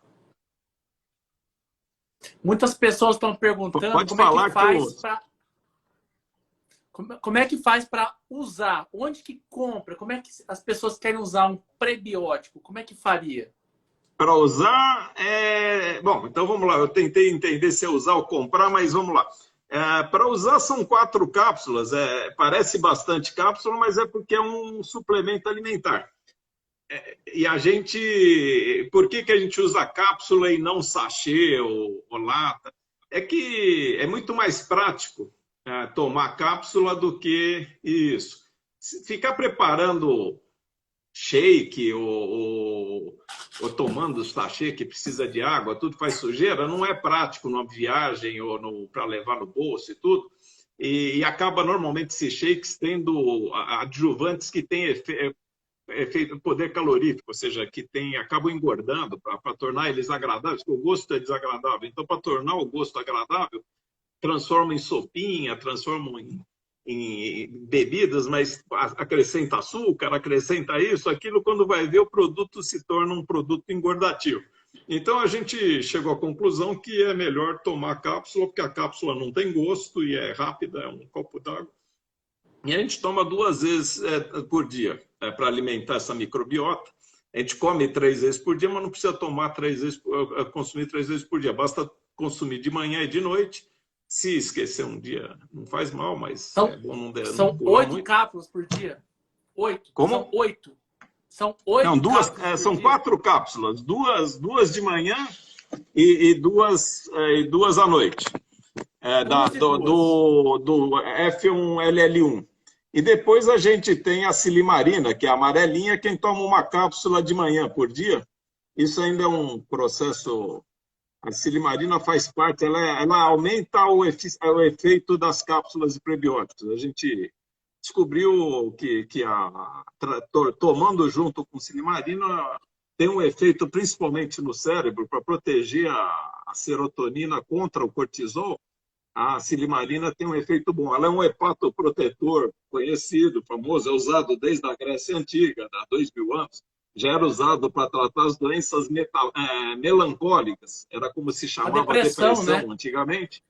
Muitas pessoas estão perguntando Pode falar como é que faz para usar, onde que compra, como é que as pessoas querem usar um prebiótico, como é que faria? Para usar, bom, então vamos lá, eu tentei entender se é usar ou comprar, mas vamos lá. Para usar são 4 cápsulas, parece bastante cápsula, mas é porque é um suplemento alimentar. E a gente, por que a gente usa cápsula e não sachê ou lata? É que é muito mais prático tomar cápsula do que isso. Ficar preparando shake ou tomando sachê que precisa de água, tudo faz sujeira, não é prático numa viagem ou para levar no bolso e tudo. E acaba normalmente esses shakes tendo adjuvantes que têm efeito poder calorífico, ou seja, que acabam engordando para tornar eles agradáveis, porque o gosto é desagradável. Então, para tornar o gosto agradável, transformam em sopinha, transformam em bebidas, mas acrescenta açúcar, acrescenta isso, aquilo, quando vai ver, o produto se torna um produto engordativo. Então, a gente chegou à conclusão que é melhor tomar cápsula, porque a cápsula não tem gosto e é rápida, é um copo d'água. E a gente toma 2 vezes por dia para alimentar essa microbiota. A gente come 3 vezes por dia, mas não precisa tomar 3 vezes, consumir 3 vezes por dia. Basta consumir de manhã e de noite. Se esquecer um dia, não faz mal, mas é bom não der. São 8 cápsulas por dia? 8? Como? São 8. São 8 não, cápsulas são 4 cápsulas. Duas de manhã e duas à noite. Duas e duas. Do F1LL1. E depois a gente tem a silimarina, que é a amarelinha, quem toma uma cápsula de manhã por dia. Isso ainda é um processo. A silimarina faz parte, ela aumenta o efeito das cápsulas de prebióticos. A gente descobriu que tomando junto com silimarina tem um efeito principalmente no cérebro para proteger a serotonina contra o cortisol. A silimarina tem um efeito bom. Ela é um hepatoprotetor conhecido, famoso, é usado desde a Grécia Antiga, há 2000 anos. Já era usado para tratar as doenças melancólicas. Era como se chamava A depressão, depressão né? antigamente.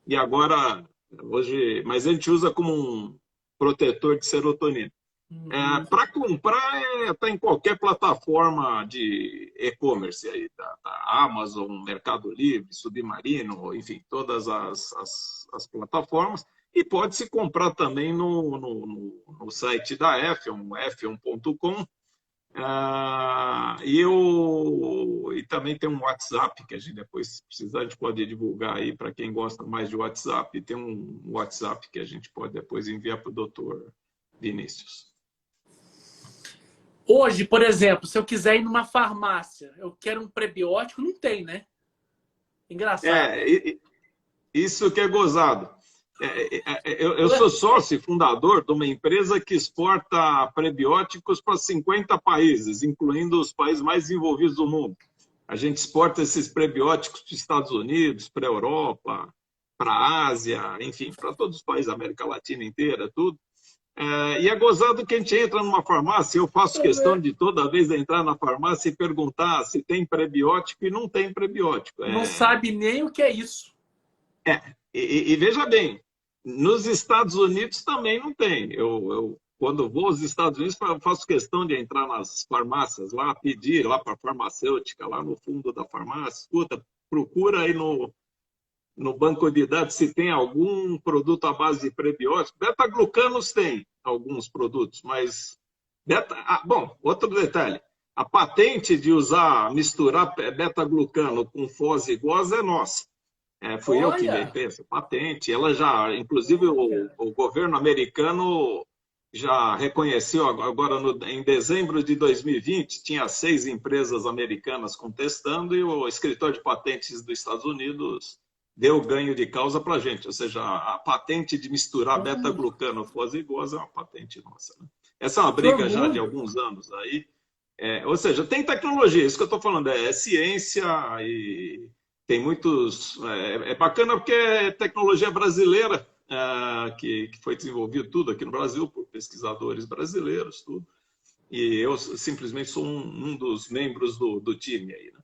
E agora, hoje, mas a gente usa como um protetor de serotonina. Uhum. Para comprar, está em qualquer plataforma de e-commerce aí, da Amazon, Mercado Livre, Submarino, enfim, todas as plataformas. E pode-se comprar também no site da F1, f1.com. E também tem um WhatsApp, que a gente depois, se precisar, a gente pode divulgar aí para quem gosta mais de WhatsApp. Tem um WhatsApp que a gente pode depois enviar para o doutor Vinícius. Hoje, por exemplo, se eu quiser ir numa farmácia, eu quero um prebiótico, não tem, né? Engraçado. Isso que é gozado. Eu sou sócio e fundador de uma empresa que exporta prebióticos para 50 países, incluindo os países mais desenvolvidos do mundo. A gente exporta esses prebióticos para os Estados Unidos, para a Europa, para a Ásia, enfim, para todos os países da América Latina inteira, tudo. E é gozado que a gente entra numa farmácia, eu faço questão de toda vez entrar na farmácia e perguntar se tem prebiótico e não tem prebiótico. Não sabe nem o que é isso. E veja bem, nos Estados Unidos também não tem. Quando vou aos Estados Unidos, faço questão de entrar nas farmácias lá, pedir lá para a farmacêutica, lá no fundo da farmácia, escuta, procura aí no banco de dados se tem algum produto à base de prebióticos. Beta-glucanos tem alguns produtos, mas... bom, outro detalhe. A patente de misturar beta-glucano com foz-iguose é nossa. Fui eu que inventei essa patente. Ela já, inclusive, o governo americano já reconheceu, agora em dezembro de 2020, tinha 6 empresas americanas contestando e o escritório de patentes dos Estados Unidos deu ganho de causa para a gente. Ou seja, a patente de misturar beta-glucano foz-iguose é uma patente nossa. Né? Essa é uma briga já de alguns anos aí. Ou seja, tem tecnologia, isso que eu estou falando, é ciência e tem muitos... É bacana porque é tecnologia brasileira que foi desenvolvido tudo aqui no Brasil por pesquisadores brasileiros, tudo. E eu simplesmente sou um dos membros do time aí, né?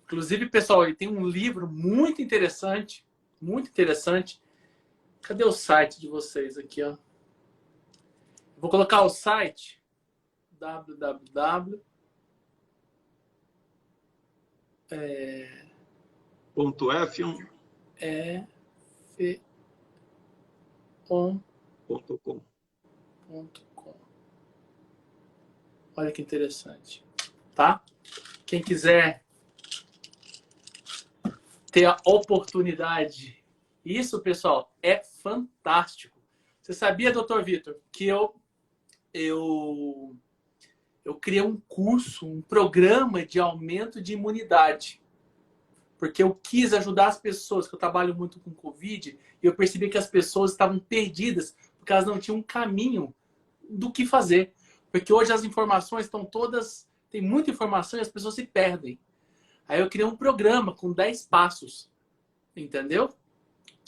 Inclusive, pessoal, ele tem um livro muito interessante, muito interessante. Cadê o site de vocês aqui, ó? Vou colocar o site www. .f1. .com. Olha que interessante, tá? Quem quiser ter a oportunidade, isso, pessoal, é fantástico. Você sabia, doutor Vitor, que eu criei um curso, um programa de aumento de imunidade. Porque eu quis ajudar as pessoas, que eu trabalho muito com Covid, e eu percebi que as pessoas estavam perdidas, porque elas não tinham um caminho do que fazer. Porque hoje as informações estão todas... Tem muita informação e as pessoas se perdem. Aí eu criei um programa com 10 passos. Entendeu?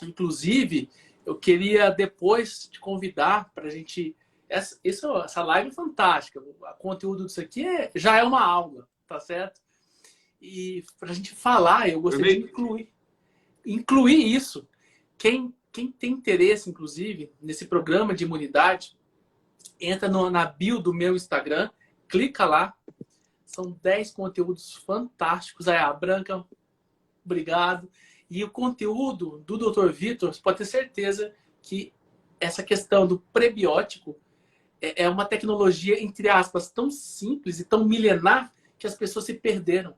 Inclusive, eu queria depois te convidar para a gente... Essa live é fantástica. O conteúdo disso aqui já é uma aula, tá certo? E para a gente falar, eu gostaria de incluir isso. Quem tem interesse, inclusive, nesse programa de imunidade, entra na bio do meu Instagram, clica lá. São 10 conteúdos fantásticos. Aí, a Branca, obrigado. E o conteúdo do Dr. Vitor, você pode ter certeza que essa questão do prebiótico é uma tecnologia, entre aspas, tão simples e tão milenar que as pessoas se perderam.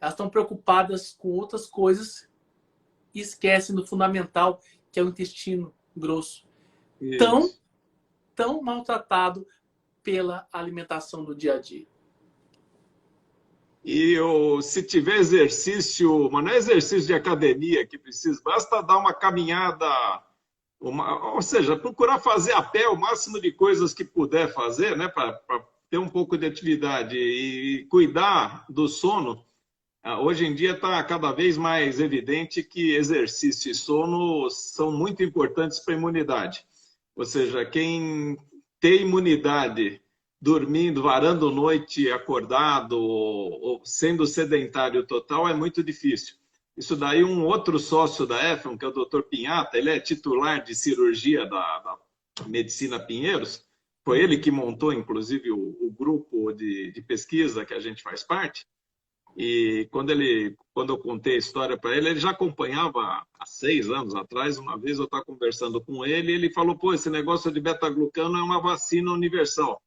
Elas estão preocupadas com outras coisas e esquecem do fundamental, que é o intestino grosso. Tão, Isso. tão maltratado pela alimentação do dia a dia. E se tiver exercício, mas não é exercício de academia que precisa, basta dar uma caminhada, ou seja, procurar fazer a pé o máximo de coisas que puder fazer, né, para ter um pouco de atividade e cuidar do sono. Hoje em dia está cada vez mais evidente que exercício e sono são muito importantes para a imunidade. Ou seja, quem tem imunidade dormindo, varando noite acordado ou sendo sedentário total é muito difícil. Isso daí um outro sócio da EFRON, que é o Dr. Pinhata, ele é titular de cirurgia da Medicina Pinheiros, foi ele que montou, inclusive, o grupo de pesquisa que a gente faz parte. E quando eu contei a história para ele, ele já acompanhava há 6 anos atrás. Uma vez eu estava conversando com ele, e ele falou: pô, esse negócio de beta-glucano é uma vacina universal.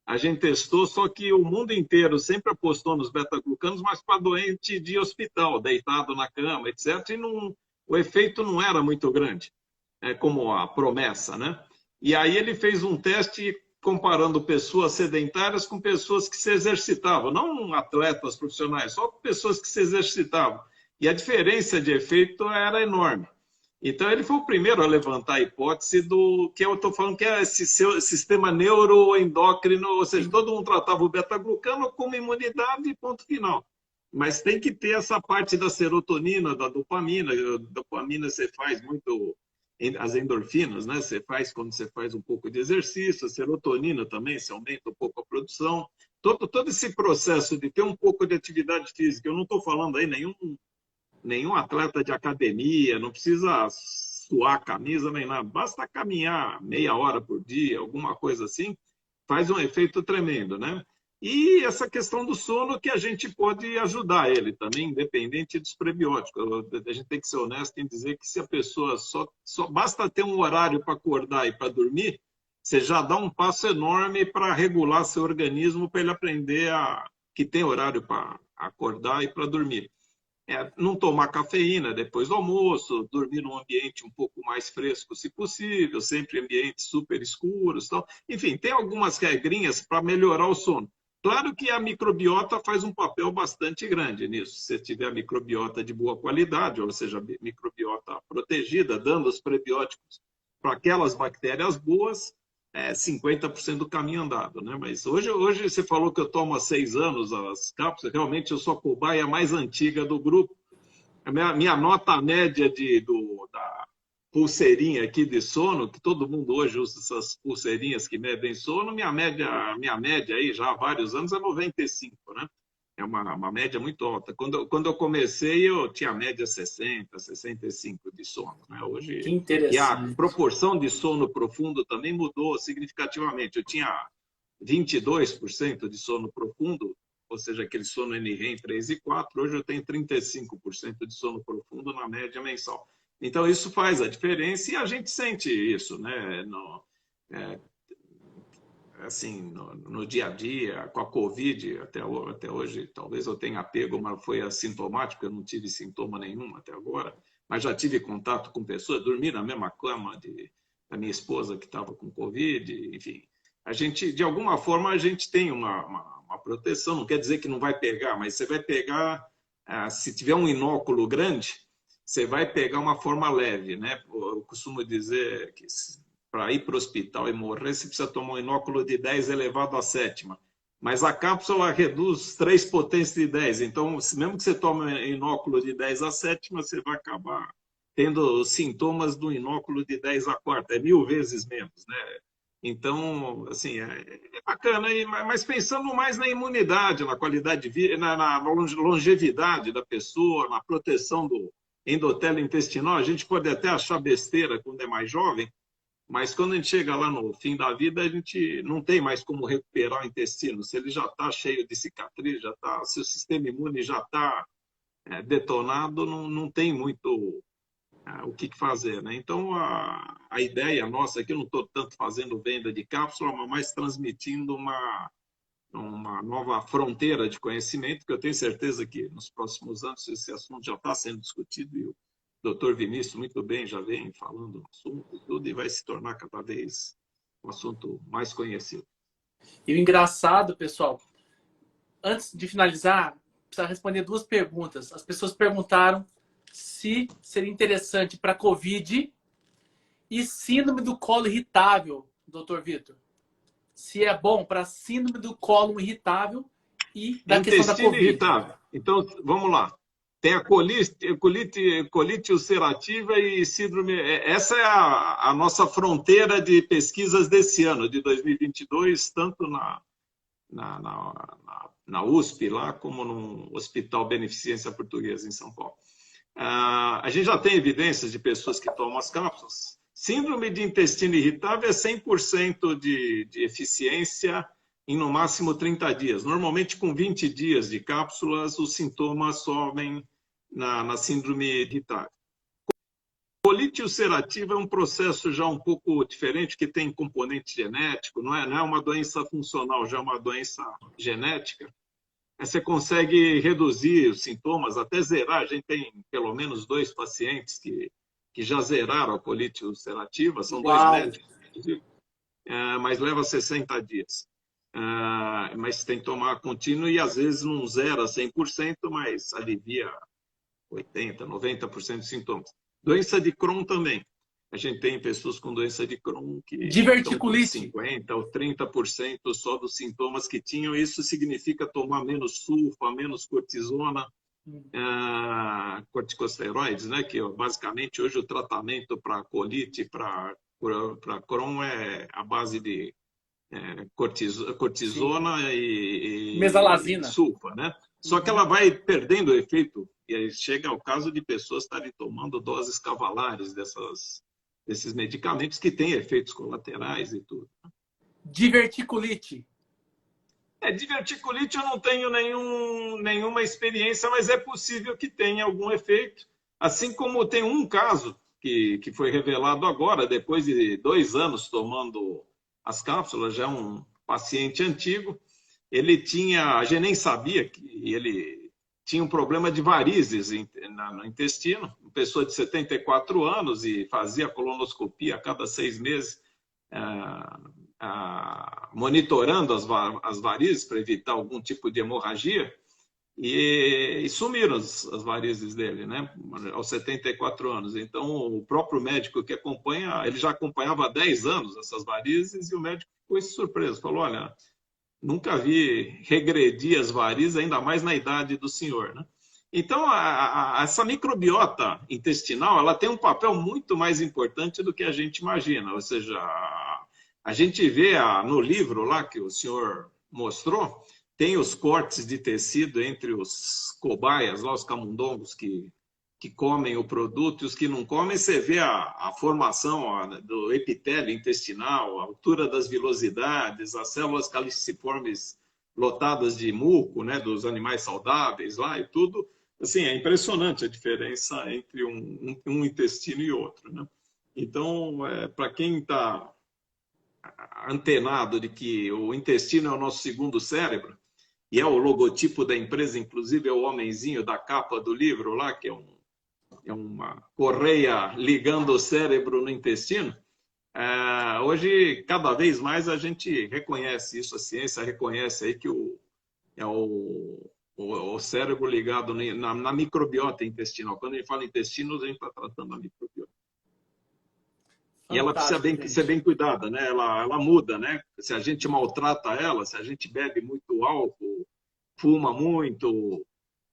A gente testou, só que o mundo inteiro sempre apostou nos beta-glucanos, mas para doente de hospital, deitado na cama, etc. E o efeito não era muito grande, como a promessa, né? E aí ele fez um teste comparando pessoas sedentárias com pessoas que se exercitavam, não atletas profissionais, só pessoas que se exercitavam. E a diferença de efeito era enorme. Então, ele foi o primeiro a levantar a hipótese do que eu estou falando, que é esse seu sistema neuroendócrino, ou seja, todo mundo tratava o beta-glucano como imunidade, ponto final. Mas tem que ter essa parte da serotonina, da dopamina. A dopamina você faz muito, as endorfinas, né? Você faz quando você faz um pouco de exercício, a serotonina também, você aumenta um pouco a produção. Todo esse processo de ter um pouco de atividade física, eu não estou falando aí nenhum atleta de academia, não precisa suar a camisa nem nada, basta caminhar meia hora por dia, alguma coisa assim, faz um efeito tremendo, né? E essa questão do sono que a gente pode ajudar ele também, independente dos prebióticos. A gente tem que ser honesto em dizer que se a pessoa só basta ter um horário para acordar e para dormir, você já dá um passo enorme para regular seu organismo, para ele aprender que tem horário para acordar e para dormir. Não tomar cafeína depois do almoço, dormir num ambiente um pouco mais fresco, se possível, sempre ambientes super escuros, tal. Enfim, tem algumas regrinhas para melhorar o sono. Claro que a microbiota faz um papel bastante grande nisso. Se você tiver a microbiota de boa qualidade, ou seja, microbiota protegida, dando os prebióticos para aquelas bactérias boas, 50% do caminho andado, né? Mas hoje você falou que eu tomo há 6 anos as cápsulas, realmente eu sou a cobaia mais antiga do grupo. A minha nota média da pulseirinha aqui de sono, que todo mundo hoje usa essas pulseirinhas que medem sono, minha média aí já há vários anos é 95, né? É uma média muito alta. Quando eu comecei, eu tinha média 60, 65 de sono, né? Que Hoje, e a interessante. proporção de sono profundo também mudou significativamente. Eu tinha 22% de sono profundo, ou seja, aquele sono NREM 3 e 4. Hoje eu tenho 35% de sono profundo na média mensal. Então, isso faz a diferença e a gente sente isso, né? Assim, no dia a dia, com a Covid, até hoje, talvez eu tenha apego, mas foi assintomático, eu não tive sintoma nenhum até agora, mas já tive contato com pessoas, dormi na mesma cama da minha esposa que estava com Covid, enfim. De alguma forma, a gente tem uma proteção, não quer dizer que não vai pegar, mas você vai pegar, se tiver um inóculo grande, você vai pegar uma forma leve, né? Eu costumo dizer que para ir para o hospital e morrer, você precisa tomar um inóculo de 10 elevado à sétima. Mas a cápsula reduz 3 potências de 10. Então, mesmo que você tome um inóculo de 10 à sétima, você vai acabar tendo os sintomas do inóculo de 10 à quarta. É 1000 vezes menos, né? Então, assim, é bacana, mas pensando mais na imunidade, na qualidade de vida, na longevidade da pessoa, na proteção do endotélio intestinal, a gente pode até achar besteira quando é mais jovem, mas quando a gente chega lá no fim da vida, a gente não tem mais como recuperar o intestino. Se ele já está cheio de cicatriz, se o sistema imune já está detonado, não tem muito o que fazer, né? Então, a ideia nossa aqui, eu não estou tanto fazendo venda de cápsula, mas mais transmitindo uma nova fronteira de conhecimento, que eu tenho certeza que nos próximos anos esse assunto já está sendo discutido e o doutor Vinícius muito bem já vem falando do assunto e tudo, e vai se tornar cada vez um assunto mais conhecido. E o engraçado, pessoal, antes de finalizar, precisa responder duas perguntas. As pessoas perguntaram se seria interessante para COVID e síndrome do colo irritável, doutor Vitor. Se é bom para síndrome do colo irritável e da questão da Intestino COVID. irritável. Então, vamos lá. Tem a colite ulcerativa e síndrome. Essa é a nossa fronteira de pesquisas desse ano, de 2022, tanto na USP, lá, como no Hospital Beneficência Portuguesa, em São Paulo. A gente já tem evidências de pessoas que tomam as cápsulas. Síndrome de intestino irritável é 100% de eficiência em no máximo 30 dias. Normalmente, com 20 dias de cápsulas, os sintomas sobem na síndrome irritável. Colite ulcerativa é um processo já um pouco diferente, que tem componente genético, não é uma doença funcional, já é uma doença genética. Você consegue reduzir os sintomas, até zerar. A gente tem pelo menos 2 pacientes que já zeraram a colite ulcerativa, são 2 médicos, mas leva 60 dias. Mas tem que tomar contínuo e às vezes não zera 100%, mas alivia 80%, 90% dos sintomas. Doença de Crohn também. A gente tem pessoas com doença de Crohn que estão com 50% ou 30% só dos sintomas que tinham. Isso significa tomar menos sulfa, menos cortisona, corticosteroides, né? Que basicamente hoje o tratamento para colite, para Crohn é a base de cortisona e mesalazina, sulfa, né? Só que ela vai perdendo o efeito e aí chega ao caso de pessoas estarem tomando doses cavalares desses medicamentos que têm efeitos colaterais e tudo. Diverticulite. Diverticulite eu não tenho nenhuma experiência, mas é possível que tenha algum efeito. Assim como tem um caso que foi revelado agora, depois de 2 anos tomando as cápsulas, já é um paciente antigo. A gente nem sabia que ele tinha um problema de varizes no intestino, uma pessoa de 74 anos e fazia colonoscopia a cada 6 meses, monitorando as varizes para evitar algum tipo de hemorragia, e sumiram as varizes dele, né, aos 74 anos. Então, o próprio médico que acompanha, ele já acompanhava há 10 anos essas varizes, e o médico ficou surpreso, falou, olha, nunca vi regredir as varizes, ainda mais na idade do senhor, né? Então, essa microbiota intestinal, ela tem um papel muito mais importante do que a gente imagina. Ou seja, a gente vê no livro lá que o senhor mostrou, tem os cortes de tecido entre os cobaias, lá, os camundongos que comem o produto e os que não comem. Você vê a formação do epitélio intestinal, a altura das vilosidades, as células caliciformes lotadas de muco, né, dos animais saudáveis lá e tudo. Assim, é impressionante a diferença entre um intestino e outro, né? Então, para quem está antenado de que o intestino é o nosso segundo cérebro, e é o logotipo da empresa, inclusive é o homenzinho da capa do livro lá, que é uma correia ligando o cérebro no intestino. Hoje, cada vez mais, a gente reconhece isso, a ciência reconhece aí que é o cérebro ligado na microbiota intestinal. Quando a gente fala intestino, a gente está tratando a microbiota. Fantástico, e ela precisa ser bem cuidada, né? Ela muda, né? Se a gente maltrata ela, se a gente bebe muito álcool, fuma muito,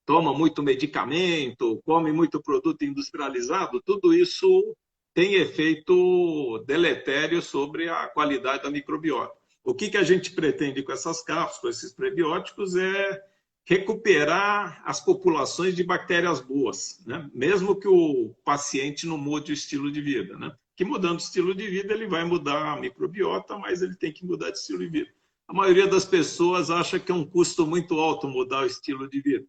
toma muito medicamento, come muito produto industrializado, tudo isso tem efeito deletério sobre a qualidade da microbiota. O que a gente pretende com essas cápsulas, com esses prebióticos, é recuperar as populações de bactérias boas, né? Mesmo que o paciente não mude o estilo de vida, né? Que mudando o estilo de vida, ele vai mudar a microbiota, mas ele tem que mudar de estilo de vida. A maioria das pessoas acha que é um custo muito alto mudar o estilo de vida.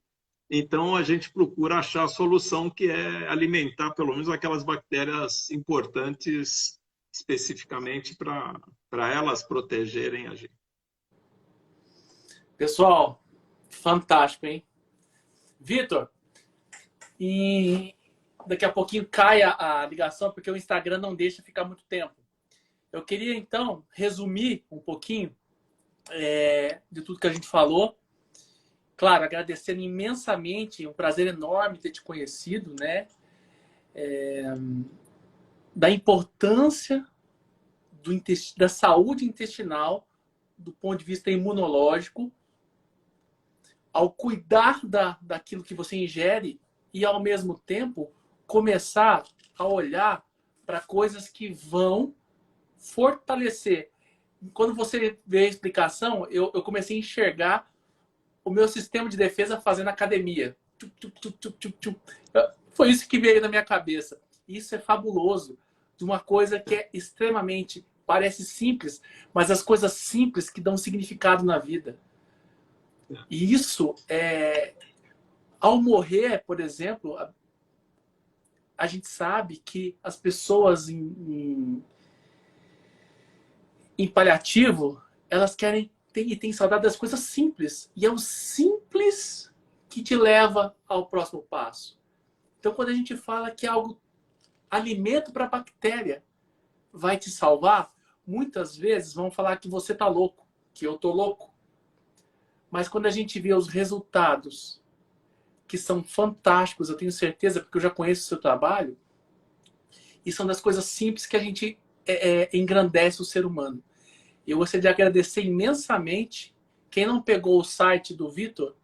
Então, a gente procura achar a solução, que é alimentar pelo menos aquelas bactérias importantes especificamente para elas protegerem a gente. Pessoal, fantástico, hein? Vitor, e daqui a pouquinho cai a ligação, porque o Instagram não deixa ficar muito tempo. Eu queria, então, resumir um pouquinho de tudo que a gente falou. Claro, agradecendo imensamente, um prazer enorme ter te conhecido, né? Da importância da saúde intestinal do ponto de vista imunológico, ao cuidar daquilo que você ingere e, ao mesmo tempo, começar a olhar para coisas que vão fortalecer. Quando você vê a explicação, eu comecei a enxergar o meu sistema de defesa fazendo academia. Foi isso que veio na minha cabeça. Isso é fabuloso. De uma coisa que é extremamente, parece simples, mas as coisas simples que dão significado na vida. E isso, ao morrer, por exemplo, a gente sabe que as pessoas em paliativo, elas querem e têm saudade das coisas simples. E é o simples que te leva ao próximo passo. Então, quando a gente fala que algo, alimento para a bactéria, vai te salvar, muitas vezes vão falar que você está louco, que eu estou louco. Mas quando a gente vê os resultados, que são fantásticos, eu tenho certeza, porque eu já conheço o seu trabalho, e são das coisas simples que a gente engrandece o ser humano. Eu gostaria de agradecer imensamente. Quem não pegou o site do Vitor,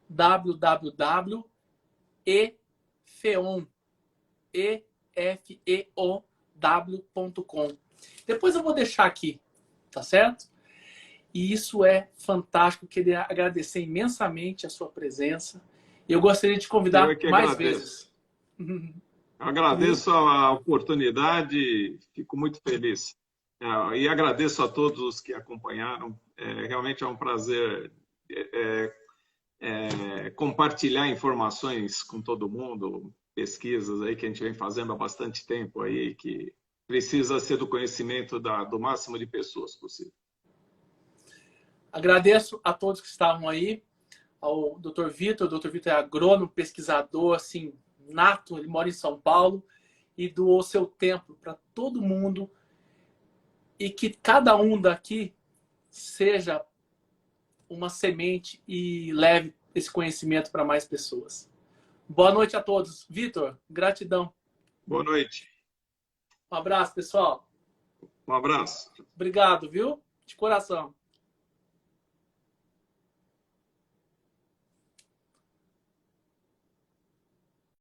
www.efeow.com. Depois eu vou deixar aqui, tá certo? E isso é fantástico. Queria agradecer imensamente a sua presença. E eu gostaria de te convidar Eu que mais agradeço. vezes. Agradeço a oportunidade, fico muito feliz. E agradeço a todos os que acompanharam. Realmente é um prazer compartilhar informações com todo mundo, pesquisas aí que a gente vem fazendo há bastante tempo aí, que precisa ser do conhecimento do máximo de pessoas possível. Agradeço a todos que estavam aí, ao Dr. Vitor. O Dr. Vitor é agrônomo, pesquisador, assim, nato, ele mora em São Paulo e doou seu tempo para todo mundo, e que cada um daqui seja uma semente e leve esse conhecimento para mais pessoas. Boa noite a todos. Vitor, gratidão. Boa noite. Um abraço, pessoal. Um abraço. Obrigado, viu? De coração.